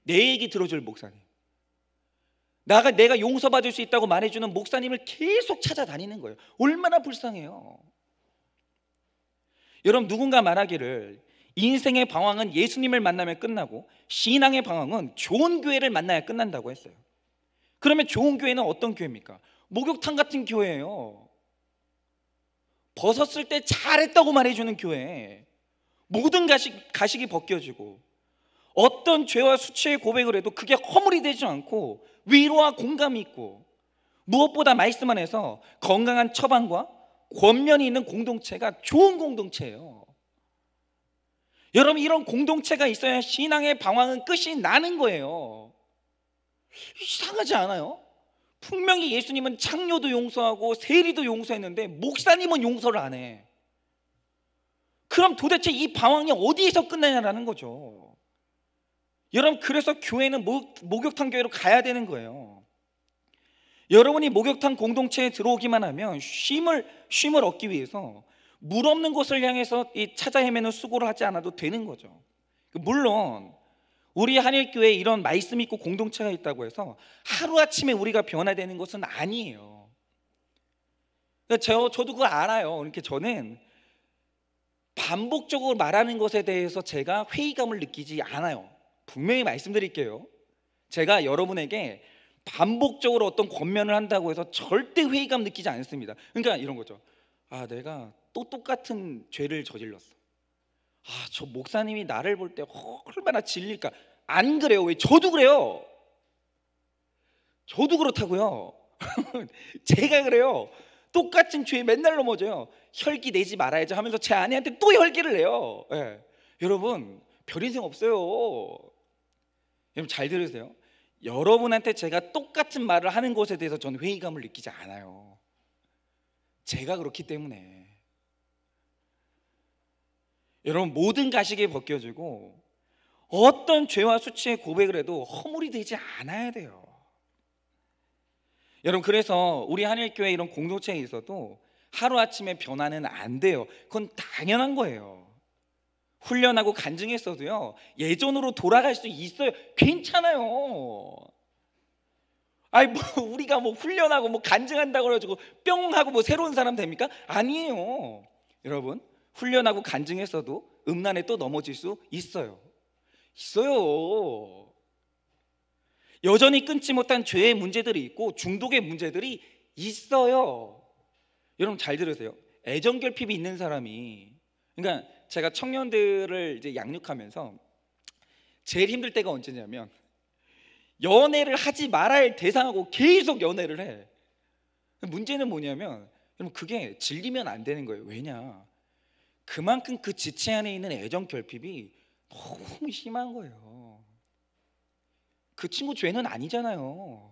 내 얘기 들어줄 목사님, 내가 용서받을 수 있다고 말해주는 목사님을 계속 찾아다니는 거예요. 얼마나 불쌍해요. 여러분, 누군가 말하기를 인생의 방황은 예수님을 만나면 끝나고 신앙의 방황은 좋은 교회를 만나야 끝난다고 했어요. 그러면 좋은 교회는 어떤 교회입니까? 목욕탕 같은 교회예요. 벗었을 때 잘했다고 말해주는 교회, 모든 가식이 벗겨지고 어떤 죄와 수치의 고백을 해도 그게 허물이 되지 않고 위로와 공감이 있고, 무엇보다 말씀 안에서 건강한 처방과 권면이 있는 공동체가 좋은 공동체예요. 여러분, 이런 공동체가 있어야 신앙의 방황은 끝이 나는 거예요. 이상하지 않아요? 분명히 예수님은 창녀도 용서하고 세리도 용서했는데 목사님은 용서를 안 해. 그럼 도대체 이 방황이 어디에서 끝나냐라는 거죠. 여러분, 그래서 교회는 목욕탕 교회로 가야 되는 거예요. 여러분이 목욕탕 공동체에 들어오기만 하면 쉼을 얻기 위해서 물 없는 곳을 향해서 찾아 헤매는 수고를 하지 않아도 되는 거죠. 물론 우리 한일교회에 이런 말씀 있고 공동체가 있다고 해서 하루아침에 우리가 변화되는 것은 아니에요. 저도 그걸 알아요. 이렇게 저는 반복적으로 말하는 것에 대해서 제가 회의감을 느끼지 않아요. 분명히 말씀드릴게요. 제가 여러분에게 반복적으로 어떤 권면을 한다고 해서 절대 회의감 느끼지 않습니다. 그러니까 이런 거죠. 아, 내가 또 똑같은 죄를 저질렀어. 아, 저 목사님이 나를 볼 때 얼마나 질릴까. 안 그래요. 왜? 저도 그래요. 저도 그렇다고요. 제가 그래요. 똑같은 죄에 맨날 넘어져요. 혈기 내지 말아야지 하면서 제 아내한테 또 혈기를 내요. 예. 여러분, 별 인생 없어요. 여러분 잘 들으세요. 여러분한테 제가 똑같은 말을 하는 것에 대해서 저는 회의감을 느끼지 않아요. 제가 그렇기 때문에. 여러분, 모든 가식이 벗겨지고 어떤 죄와 수치의 고백을 해도 허물이 되지 않아야 돼요. 여러분, 그래서 우리 한일교회 이런 공동체에 있어도 하루아침에 변화는 안 돼요. 그건 당연한 거예요. 훈련하고 간증했어도요, 예전으로 돌아갈 수 있어요. 괜찮아요. 아니 뭐 우리가 뭐 훈련하고 뭐 간증한다고 그래가지고 뿅 하고 뭐 새로운 사람 됩니까? 아니에요. 여러분, 훈련하고 간증했어도 음란에 또 넘어질 수 있어요. 여전히 끊지 못한 죄의 문제들이 있고 중독의 문제들이 있어요. 여러분 잘 들으세요. 애정결핍이 있는 사람이, 그러니까 제가 청년들을 이제 양육하면서 제일 힘들 때가 언제냐면, 연애를 하지 말아야 할 대상하고 계속 연애를 해. 문제는 뭐냐면, 여러분, 그게 질리면 안 되는 거예요. 왜냐? 그만큼 그 지체 안에 있는 애정 결핍이 너무 심한 거예요. 그 친구 죄는 아니잖아요.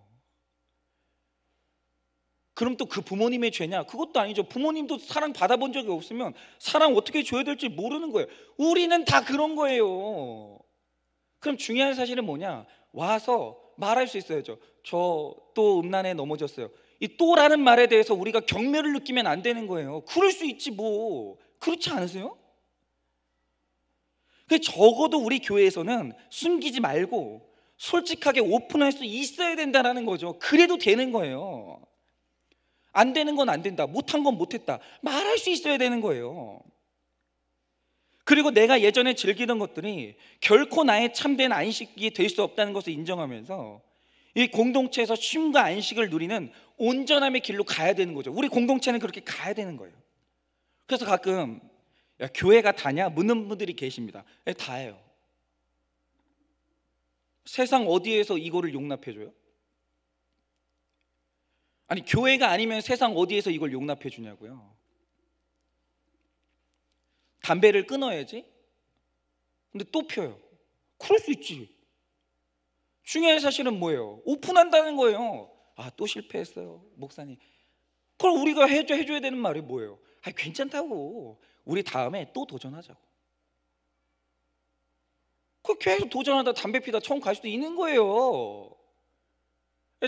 그럼 또 그 부모님의 죄냐? 그것도 아니죠. 부모님도 사랑 받아본 적이 없으면 사랑 어떻게 줘야 될지 모르는 거예요. 우리는 다 그런 거예요. 그럼 중요한 사실은 뭐냐? 와서 말할 수 있어야죠. 저 또 음란에 넘어졌어요. 이 또라는 말에 대해서 우리가 경멸을 느끼면 안 되는 거예요. 그럴 수 있지 뭐. 그렇지 않으세요? 적어도 우리 교회에서는 숨기지 말고 솔직하게 오픈할 수 있어야 된다는 거죠. 그래도 되는 거예요. 안 되는 건 안 된다, 못한 건 못했다, 말할 수 있어야 되는 거예요. 그리고 내가 예전에 즐기던 것들이 결코 나의 참된 안식이 될 수 없다는 것을 인정하면서 이 공동체에서 쉼과 안식을 누리는 온전함의 길로 가야 되는 거죠. 우리 공동체는 그렇게 가야 되는 거예요. 그래서 가끔 야, 교회가 다냐? 묻는 분들이 계십니다. 네, 다예요. 세상 어디에서 이거를 용납해줘요? 아니, 교회가 아니면 세상 어디에서 이걸 용납해 주냐고요. 담배를 끊어야지. 근데 또 펴요. 그럴 수 있지. 중요한 사실은 뭐예요? 오픈한다는 거예요. 아, 또 실패했어요, 목사님. 그럼 우리가 해줘야 되는 말이 뭐예요? 아, 괜찮다고. 우리 다음에 또 도전하자고. 그 계속 도전하다 담배 피다 처음 갈 수도 있는 거예요.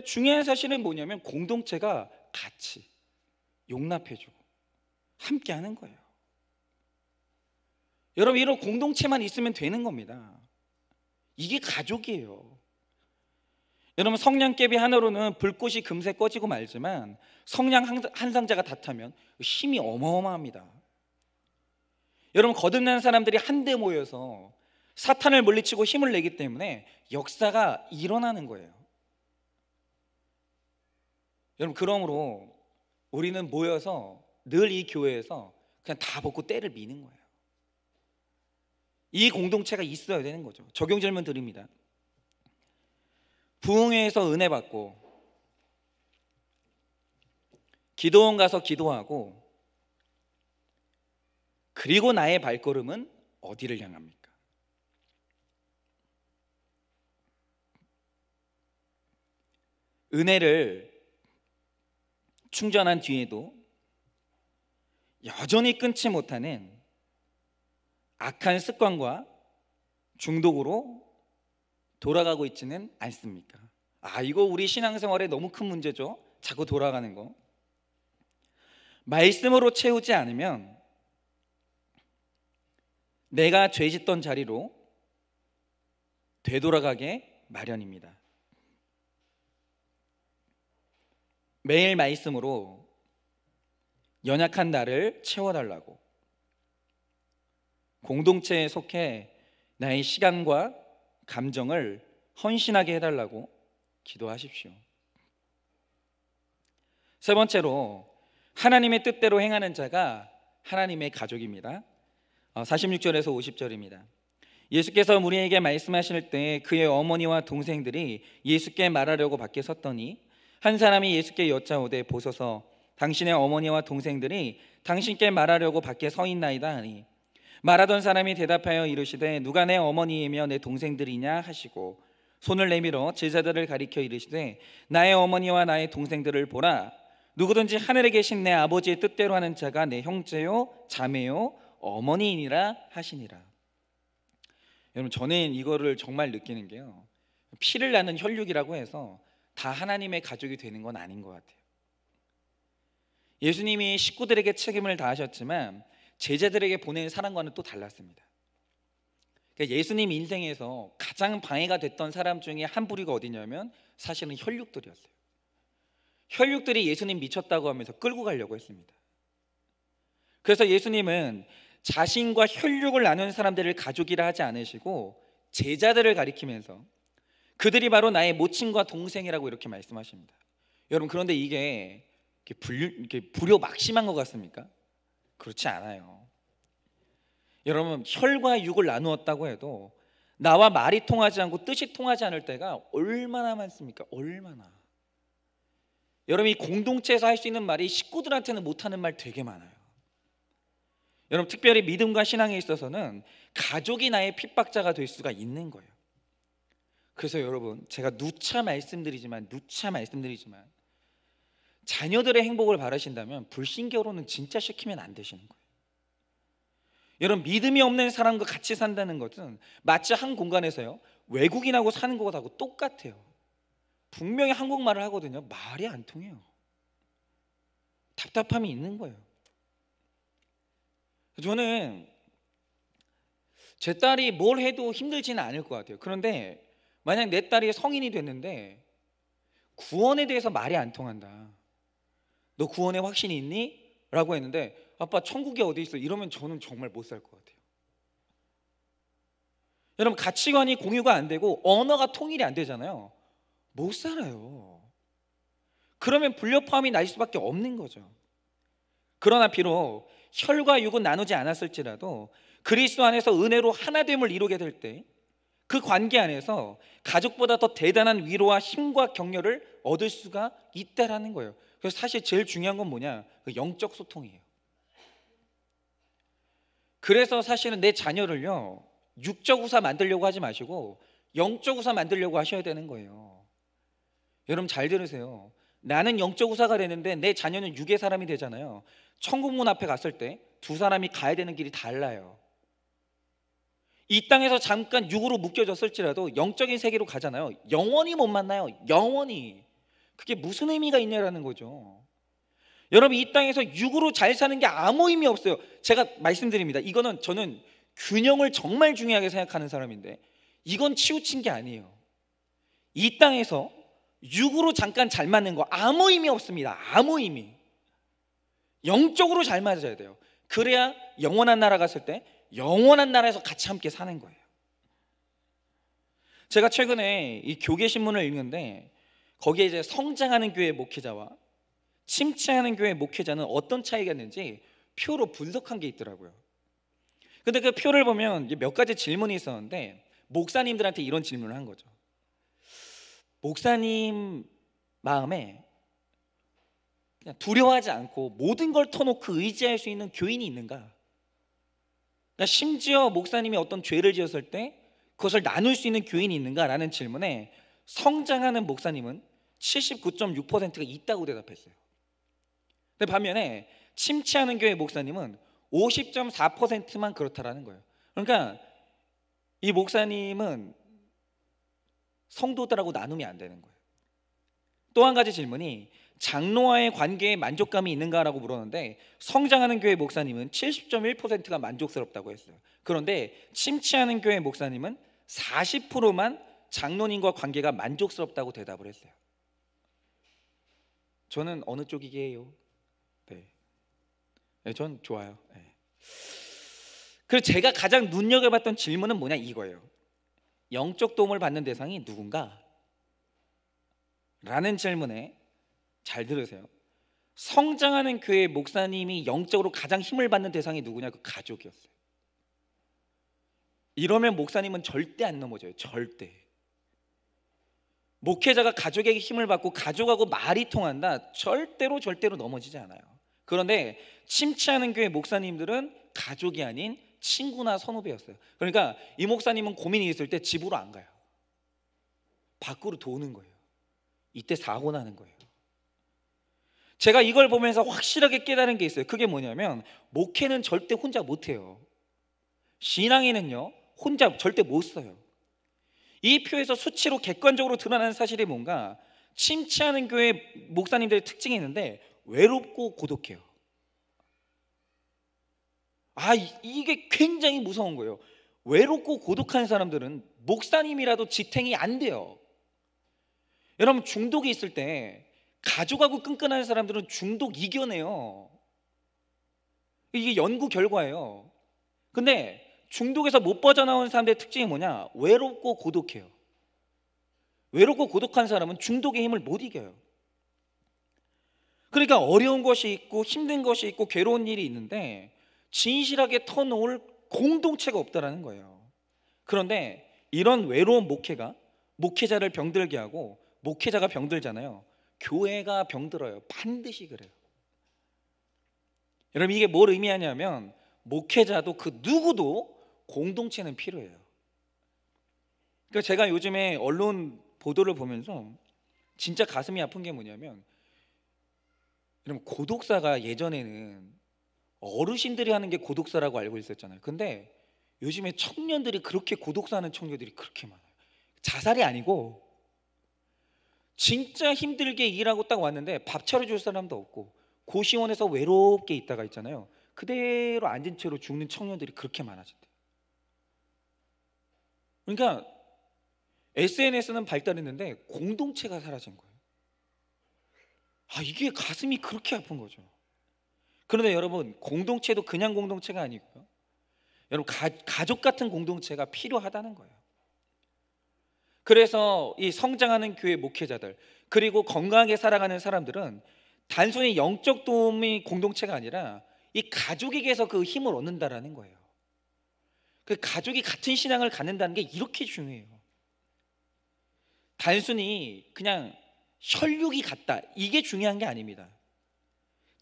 중요한 사실은 뭐냐면 공동체가 같이 용납해주고 함께하는 거예요. 여러분, 이런 공동체만 있으면 되는 겁니다. 이게 가족이에요. 여러분, 성냥개비 하나로는 불꽃이 금세 꺼지고 말지만 성냥 한 상자가 다 타면 힘이 어마어마합니다. 여러분, 거듭난 사람들이 한데 모여서 사탄을 물리치고 힘을 내기 때문에 역사가 일어나는 거예요. 여러분, 그러므로 우리는 모여서 늘 이 교회에서 그냥 다 벗고 때를 미는 거예요. 이 공동체가 있어야 되는 거죠. 적용 질문 드립니다. 부흥회에서 은혜 받고 기도원 가서 기도하고 그리고 나의 발걸음은 어디를 향합니까? 은혜를 충전한 뒤에도 여전히 끊지 못하는 악한 습관과 중독으로 돌아가고 있지는 않습니까? 아, 이거 우리 신앙생활에 너무 큰 문제죠. 자꾸 돌아가는 거. 말씀으로 채우지 않으면 내가 죄 짓던 자리로 되돌아가게 마련입니다. 매일 말씀으로 연약한 나를 채워달라고, 공동체에 속해 나의 시간과 감정을 헌신하게 해달라고 기도하십시오. 세 번째로, 하나님의 뜻대로 행하는 자가 하나님의 가족입니다. 46절에서 50절입니다. 예수께서 우리에게 말씀하실 때 그의 어머니와 동생들이 예수께 말하려고 밖에 섰더니 한 사람이 예수께 여짜오되 보소서 당신의 어머니와 동생들이 당신께 말하려고 밖에 서 있나이다 하니 말하던 사람이 대답하여 이르시되 누가 내 어머니이며 내 동생들이냐 하시고 손을 내밀어 제자들을 가리켜 이르시되 나의 어머니와 나의 동생들을 보라. 누구든지 하늘에 계신 내 아버지의 뜻대로 하는 자가 내 형제요 자매요 어머니이니라 하시니라. 여러분, 저는 이거를 정말 느끼는 게요, 피를 나는 혈육이라고 해서 다 하나님의 가족이 되는 건 아닌 것 같아요. 예수님이 식구들에게 책임을 다하셨지만 제자들에게 보낸 사랑과는 또 달랐습니다. 그러니까 예수님 인생에서 가장 방해가 됐던 사람 중에 한 부류가 어디냐면 사실은 혈육들이었어요. 혈육들이 예수님 미쳤다고 하면서 끌고 가려고 했습니다. 그래서 예수님은 자신과 혈육을 나눈 사람들을 가족이라 하지 않으시고 제자들을 가리키면서 그들이 바로 나의 모친과 동생이라고 이렇게 말씀하십니다. 여러분, 그런데 이게 불효막심한 것 같습니까? 그렇지 않아요. 여러분, 혈과 육을 나누었다고 해도 나와 말이 통하지 않고 뜻이 통하지 않을 때가 얼마나 많습니까? 얼마나. 여러분, 이 공동체에서 할 수 있는 말이 식구들한테는 못하는 말 되게 많아요. 여러분, 특별히 믿음과 신앙에 있어서는 가족이 나의 핍박자가 될 수가 있는 거예요. 그래서 여러분, 제가 누차 말씀드리지만 자녀들의 행복을 바라신다면 불신결혼은 진짜 시키면 안 되시는 거예요. 여러분, 믿음이 없는 사람과 같이 산다는 것은 마치 한 공간에서요 외국인하고 사는 것하고 똑같아요. 분명히 한국말을 하거든요. 말이 안 통해요. 답답함이 있는 거예요. 저는 제 딸이 뭘 해도 힘들지는 않을 것 같아요. 그런데 만약 내 딸이 성인이 됐는데 구원에 대해서 말이 안 통한다. 너 구원에 확신이 있니? 라고 했는데 아빠 천국이 어디 있어? 이러면 저는 정말 못 살 것 같아요. 여러분, 가치관이 공유가 안 되고 언어가 통일이 안 되잖아요. 못 살아요. 그러면 불협화음이 날 수밖에 없는 거죠. 그러나 비록 혈과 육은 나누지 않았을지라도 그리스도 안에서 은혜로 하나됨을 이루게 될 때 그 관계 안에서 가족보다 더 대단한 위로와 힘과 격려를 얻을 수가 있다라는 거예요. 그래서 사실 제일 중요한 건 뭐냐? 그 영적 소통이에요. 그래서 사실은 내 자녀를요 육적 후사 만들려고 하지 마시고 영적 후사 만들려고 하셔야 되는 거예요. 여러분, 잘 들으세요. 나는 영적 후사가 되는데 내 자녀는 육의 사람이 되잖아요. 천국문 앞에 갔을 때 두 사람이 가야 되는 길이 달라요. 이 땅에서 잠깐 육으로 묶여졌을지라도 영적인 세계로 가잖아요. 영원히 못 만나요. 영원히. 그게 무슨 의미가 있냐라는 거죠. 여러분, 이 땅에서 육으로 잘 사는 게 아무 의미 없어요. 제가 말씀드립니다. 이거는 저는 균형을 정말 중요하게 생각하는 사람인데 이건 치우친 게 아니에요. 이 땅에서 육으로 잠깐 잘 맞는 거 아무 의미 없습니다. 아무 의미. 영적으로 잘 맞아야 돼요. 그래야 영원한 나라 갔을 때 영원한 나라에서 같이 함께 사는 거예요. 제가 최근에 이 교계 신문을 읽는데 거기에 이제 성장하는 교회 목회자와 침체하는 교회 목회자는 어떤 차이가 있는지 표로 분석한 게 있더라고요. 근데 그 표를 보면 몇 가지 질문이 있었는데 목사님들한테 이런 질문을 한 거죠. 목사님 마음에 그냥 두려워하지 않고 모든 걸 터놓고 의지할 수 있는 교인이 있는가? 그러니까 심지어 목사님이 어떤 죄를 지었을 때 그것을 나눌 수 있는 교인이 있는가라는 질문에 성장하는 목사님은 79.6%가 있다고 대답했어요. 근데 반면에 침체하는 교회 목사님은 50.4%만 그렇다라는 거예요. 그러니까 이 목사님은 성도들하고 나누면 안 되는 거예요. 또 한 가지 질문이 장로와의 관계에 만족감이 있는가라고 물었는데 성장하는 교회 목사님은 70.1%가 만족스럽다고 했어요. 그런데 침체하는 교회 목사님은 40%만 장로님과 관계가 만족스럽다고 대답을 했어요. 저는 어느 쪽이게요? 네, 전 좋아요. 네. 그래서 제가 가장 눈여겨봤던 질문은 뭐냐 이거예요. 영적 도움을 받는 대상이 누군가? 라는 질문에 잘 들으세요. 성장하는 교회 목사님이 영적으로 가장 힘을 받는 대상이 누구냐? 그 가족이었어요. 이러면 목사님은 절대 안 넘어져요. 절대. 목회자가 가족에게 힘을 받고 가족하고 말이 통한다, 절대로 넘어지지 않아요. 그런데 심취하는 교회 목사님들은 가족이 아닌 친구나 선후배였어요. 그러니까 이 목사님은 고민이 있을 때 집으로 안 가요. 밖으로 도는 거예요. 이때 사고 나는 거예요. 제가 이걸 보면서 확실하게 깨달은 게 있어요. 그게 뭐냐면 목회는 절대 혼자 못해요. 신앙인은요 혼자 절대 못 써요. 이 표에서 수치로 객관적으로 드러나는 사실이 뭔가, 심취하는 교회 목사님들의 특징이 있는데 외롭고 고독해요. 이게 굉장히 무서운 거예요. 외롭고 고독한 사람들은 목사님이라도 지탱이 안 돼요. 여러분, 중독이 있을 때 가족하고 끈끈한 사람들은 중독 이겨내요. 이게 연구 결과예요. 근데 중독에서 못 빠져나온 사람들의 특징이 뭐냐? 외롭고 고독해요. 외롭고 고독한 사람은 중독의 힘을 못 이겨요. 그러니까 어려운 것이 있고 힘든 것이 있고 괴로운 일이 있는데 진실하게 터놓을 공동체가 없다라는 거예요. 그런데 이런 외로운 목회가 목회자를 병들게 하고, 목회자가 병들잖아요. 교회가 병들어요. 반드시 그래요. 여러분, 이게 뭘 의미하냐면 목회자도 그 누구도 공동체는 필요해요. 그러니까 제가 요즘에 언론 보도를 보면서 진짜 가슴이 아픈 게 뭐냐면, 여러분, 고독사가 예전에는 어르신들이 하는 게 고독사라고 알고 있었잖아요. 근데 요즘에 청년들이 그렇게 고독사하는 청년들이 그렇게 많아요. 자살이 아니고 진짜 힘들게 일하고 딱 왔는데 밥 차려줄 사람도 없고 고시원에서 외롭게 있다가 있잖아요. 그대로 앉은 채로 죽는 청년들이 그렇게 많아진대요. 그러니까 SNS는 발달했는데 공동체가 사라진 거예요. 이게 가슴이 그렇게 아픈 거죠. 그런데 여러분, 공동체도 그냥 공동체가 아니고요, 여러분, 가족 같은 공동체가 필요하다는 거예요. 그래서 이 성장하는 교회 목회자들, 그리고 건강하게 살아가는 사람들은 단순히 영적 도움이 공동체가 아니라 이 가족에게서 그 힘을 얻는다라는 거예요. 그 가족이 같은 신앙을 갖는다는 게 이렇게 중요해요. 단순히 그냥 혈육이 같다, 이게 중요한 게 아닙니다.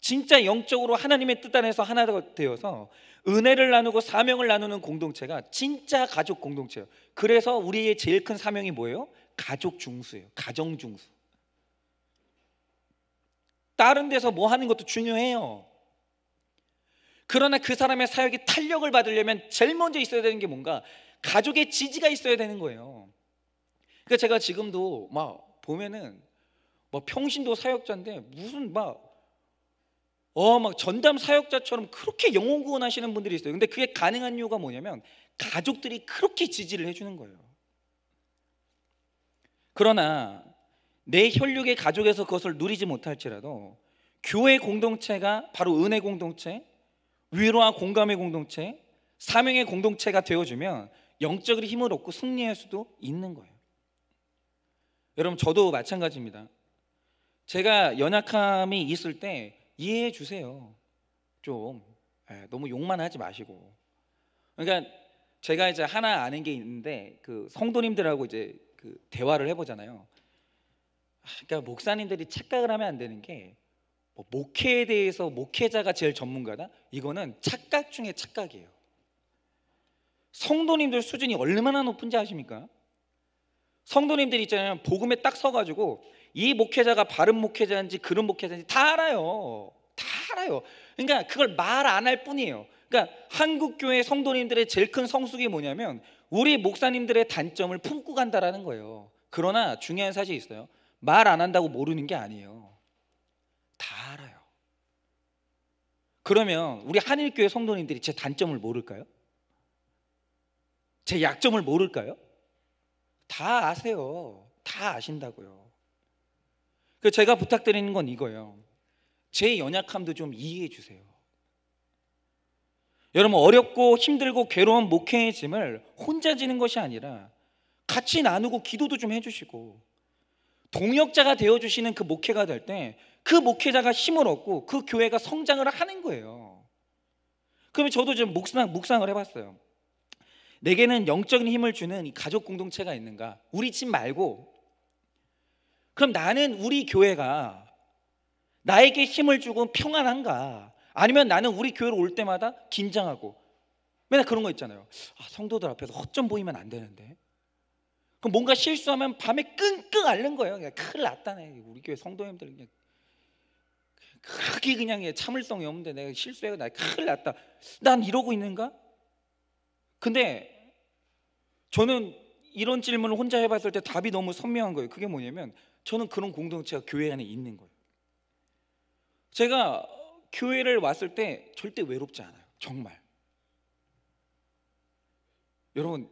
진짜 영적으로 하나님의 뜻 안에서 하나가 되어서 은혜를 나누고 사명을 나누는 공동체가 진짜 가족 공동체예요. 그래서 우리의 제일 큰 사명이 뭐예요? 가족 중수예요. 가정 중수. 다른 데서 뭐 하는 것도 중요해요. 그러나 그 사람의 사역이 탄력을 받으려면 제일 먼저 있어야 되는 게 뭔가, 가족의 지지가 있어야 되는 거예요. 그러니까 제가 지금도 막 보면은 평신도 사역자인데 무슨 막 전담 사역자처럼 그렇게 영혼 구원하시는 분들이 있어요. 근데 그게 가능한 이유가 뭐냐면 가족들이 그렇게 지지를 해주는 거예요. 그러나 내 혈육의 가족에서 그것을 누리지 못할지라도 교회 공동체가 바로 은혜 공동체, 위로와 공감의 공동체, 사명의 공동체가 되어주면 영적으로 힘을 얻고 승리할 수도 있는 거예요. 여러분, 저도 마찬가지입니다. 제가 연약함이 있을 때 이해해 주세요. 좀 너무 욕만 하지 마시고. 그러니까 제가 이제 하나 아는 게 있는데, 그 성도님들하고 이제 그 대화를 해보잖아요. 그러니까 목사님들이 착각을 하면 안 되는 게, 목회에 대해서 목회자가 제일 전문가다, 이거는 착각 중에 착각이에요. 성도님들 수준이 얼마나 높은지 아십니까? 성도님들 있잖아요, 복음에 딱 서가지고 이 목회자가 바른 목회자인지 그런 목회자인지 다 알아요. 다 알아요. 그러니까 그걸 말 안 할 뿐이에요. 그러니까 한국교회 성도님들의 제일 큰 성숙이 뭐냐면 우리 목사님들의 단점을 품고 간다라는 거예요. 그러나 중요한 사실이 있어요. 말 안 한다고 모르는 게 아니에요. 다 알아요. 그러면 우리 한일교회 성도님들이 제 단점을 모를까요? 제 약점을 모를까요? 다 아세요. 다 아신다고요. 그래서 제가 부탁드리는 건 이거예요. 제 연약함도 좀 이해해 주세요. 여러분, 어렵고 힘들고 괴로운 목회의 짐을 혼자 지는 것이 아니라 같이 나누고 기도도 좀 해주시고, 동역자가 되어주시는 그 목회가 될 때 그 목회자가 힘을 얻고 그 교회가 성장을 하는 거예요. 그러면 저도 좀 묵상을 해봤어요. 내게는 영적인 힘을 주는 이 가족 공동체가 있는가? 우리 집 말고 그럼 나는 우리 교회가 나에게 힘을 주고 평안한가? 아니면 나는 우리 교회로 올 때마다 긴장하고 맨날 그런 거 있잖아요. 성도들 앞에서 허점 보이면 안 되는데. 그럼 뭔가 실수하면 밤에 끙끙 앓는 거예요. 그냥 큰일 났다네. 우리 교회 성도님들 그냥 그렇게 그냥 참을성이 없는데 내가 실수해가 나 큰일 났다. 난 이러고 있는가? 근데 저는 이런 질문을 혼자 해봤을 때 답이 너무 선명한 거예요. 그게 뭐냐면 저는 그런 공동체가 교회 안에 있는 거예요. 제가 교회를 왔을 때 절대 외롭지 않아요. 정말. 여러분,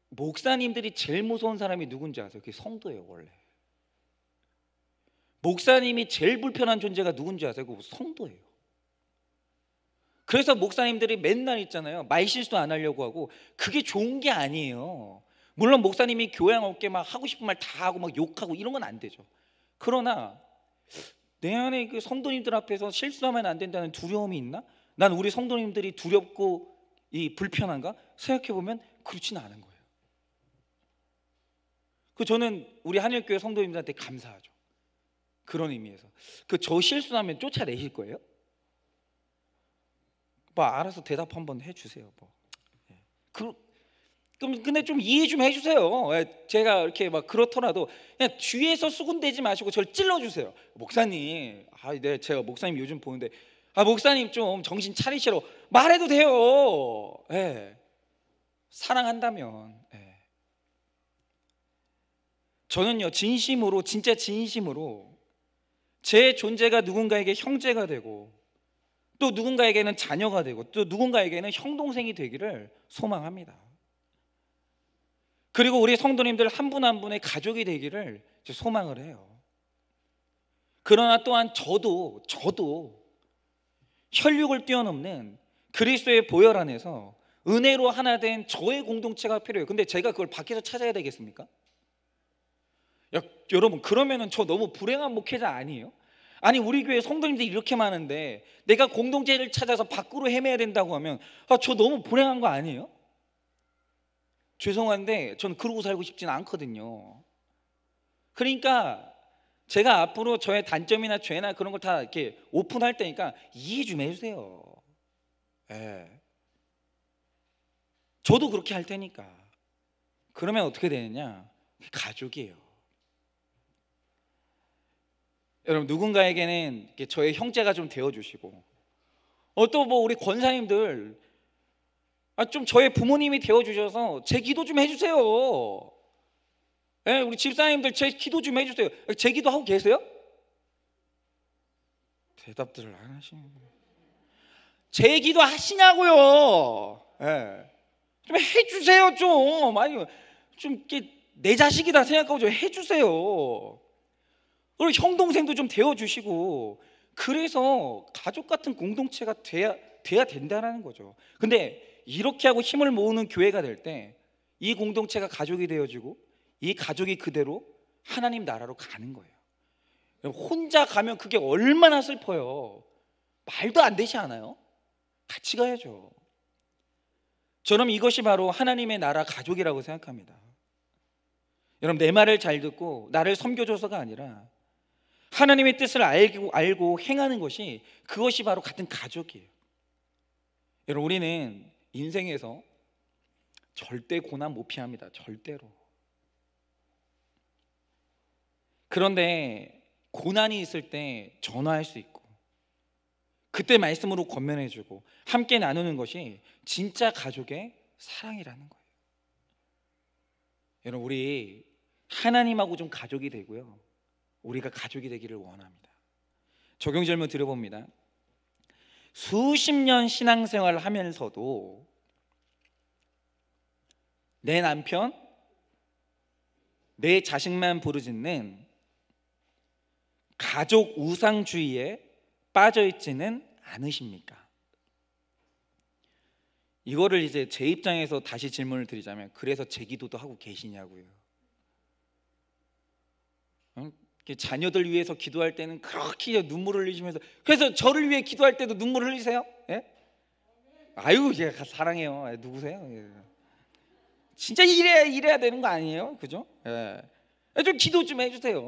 목사님들이 제일 무서운 사람이 누군지 아세요? 그게 성도예요. 원래 목사님이 제일 불편한 존재가 누군지 아세요? 그거 성도예요. 그래서 목사님들이 맨날 있잖아요, 말실수 안 하려고 하고. 그게 좋은 게 아니에요. 물론 목사님이 교양 없게 막 하고 싶은 말 다 하고 막 욕하고 이런 건 안 되죠. 그러나 내 안에 그 성도님들 앞에서 실수하면 안 된다는 두려움이 있나? 난 우리 성도님들이 두렵고 이 불편한가? 생각해 보면 그렇지는 않은 거예요. 저는 우리 한일교회 성도님들한테 감사하죠. 그런 의미에서 저 실수하면 쫓아내실 거예요? 뭐 알아서 대답 한번 해주세요. 그럼 근데 좀 이해 좀 해주세요. 제가 이렇게 막 그렇더라도 그냥 뒤에서 수군대지 마시고 저를 찔러주세요. 목사님, 네, 제가 목사님 요즘 보는데 목사님 좀 정신 차리시라고 말해도 돼요. 사랑한다면. 저는요, 진심으로, 진짜 진심으로 제 존재가 누군가에게 형제가 되고 또 누군가에게는 자녀가 되고 또 누군가에게는 형동생이 되기를 소망합니다. 그리고 우리 성도님들 한 분 한 분의 가족이 되기를 소망을 해요. 그러나 또한 저도 혈육을 뛰어넘는 그리스도의 보혈 안에서 은혜로 하나 된 저의 공동체가 필요해요. 근데 제가 그걸 밖에서 찾아야 되겠습니까? 여러분, 그러면은 저 너무 불행한 목회자 아니에요? 아니, 우리 교회 성도님들이 이렇게 많은데 내가 공동체를 찾아서 밖으로 헤매야 된다고 하면 저 너무 불행한 거 아니에요? 죄송한데 저는 그러고 살고 싶지는 않거든요. 그러니까 제가 앞으로 저의 단점이나 죄나 그런 걸 다 이렇게 오픈할 때니까 이해 좀 해주세요. 저도 그렇게 할 테니까. 그러면 어떻게 되느냐? 가족이에요. 여러분, 누군가에게는 저의 형제가 좀 되어주시고 또 뭐 우리 권사님들 좀 저의 부모님이 되어주셔서 제 기도 좀 해주세요. 우리 집사님들 제 기도 좀 해주세요. 제 기도 하고 계세요? 대답들을 안 하시는 거예요. 제 기도 하시냐고요. 좀 해주세요. 좀 아니 좀 내 자식이다 생각하고 좀 해주세요. 그리고 형 동생도 좀 되어주시고 그래서 가족 같은 공동체가 돼야 된다는 거죠. 근데 이렇게 하고 힘을 모으는 교회가 될 때 이 공동체가 가족이 되어지고 이 가족이 그대로 하나님 나라로 가는 거예요. 혼자 가면 그게 얼마나 슬퍼요. 말도 안 되지 않아요? 같이 가야죠. 저는 이것이 바로 하나님의 나라 가족이라고 생각합니다. 여러분, 내 말을 잘 듣고 나를 섬겨줘서가 아니라 하나님의 뜻을 알고 행하는 것이, 그것이 바로 같은 가족이에요. 여러분, 우리는 인생에서 절대 고난 못 피합니다. 절대로. 그런데 고난이 있을 때 전화할 수 있고 그때 말씀으로 권면해주고 함께 나누는 것이 진짜 가족의 사랑이라는 거예요. 여러분, 우리 하나님하고 좀 가족이 되고요, 우리가 가족이 되기를 원합니다. 적용 질문 드려봅니다. 수십 년 신앙생활을 하면서도 내 남편, 내 자식만 부르짖는 가족 우상주의에 빠져있지는 않으십니까? 이거를 이제 제 입장에서 다시 질문을 드리자면, 그래서 제 기도도 하고 계시냐고요. 자녀들 위해서 기도할 때는 그렇게 눈물을 흘리시면서, 그래서 저를 위해 기도할 때도 눈물 흘리세요? 아유, 제가 사랑해요. 누구세요? 진짜 이래야 되는 거 아니에요? 그죠? 좀 기도 좀 해주세요.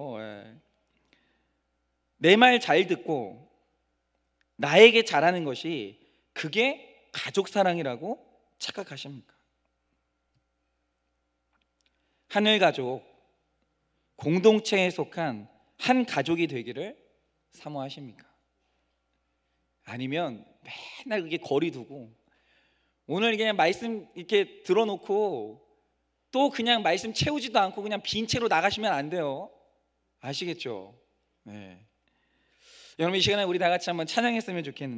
내 말 잘 듣고 나에게 잘하는 것이 그게 가족 사랑이라고 착각하십니까? 하늘 가족, 공동체에 속한 한 가족이 되기를 사모하십니까? 아니면 맨날 그게 거리 두고 오늘 그냥 말씀 이렇게 들어놓고 또 그냥 말씀 채우지도 않고 그냥 빈 채로 나가시면 안 돼요. 아시겠죠? 네. 여러분 이 시간에 우리 다 같이 한번 찬양했으면 좋겠는데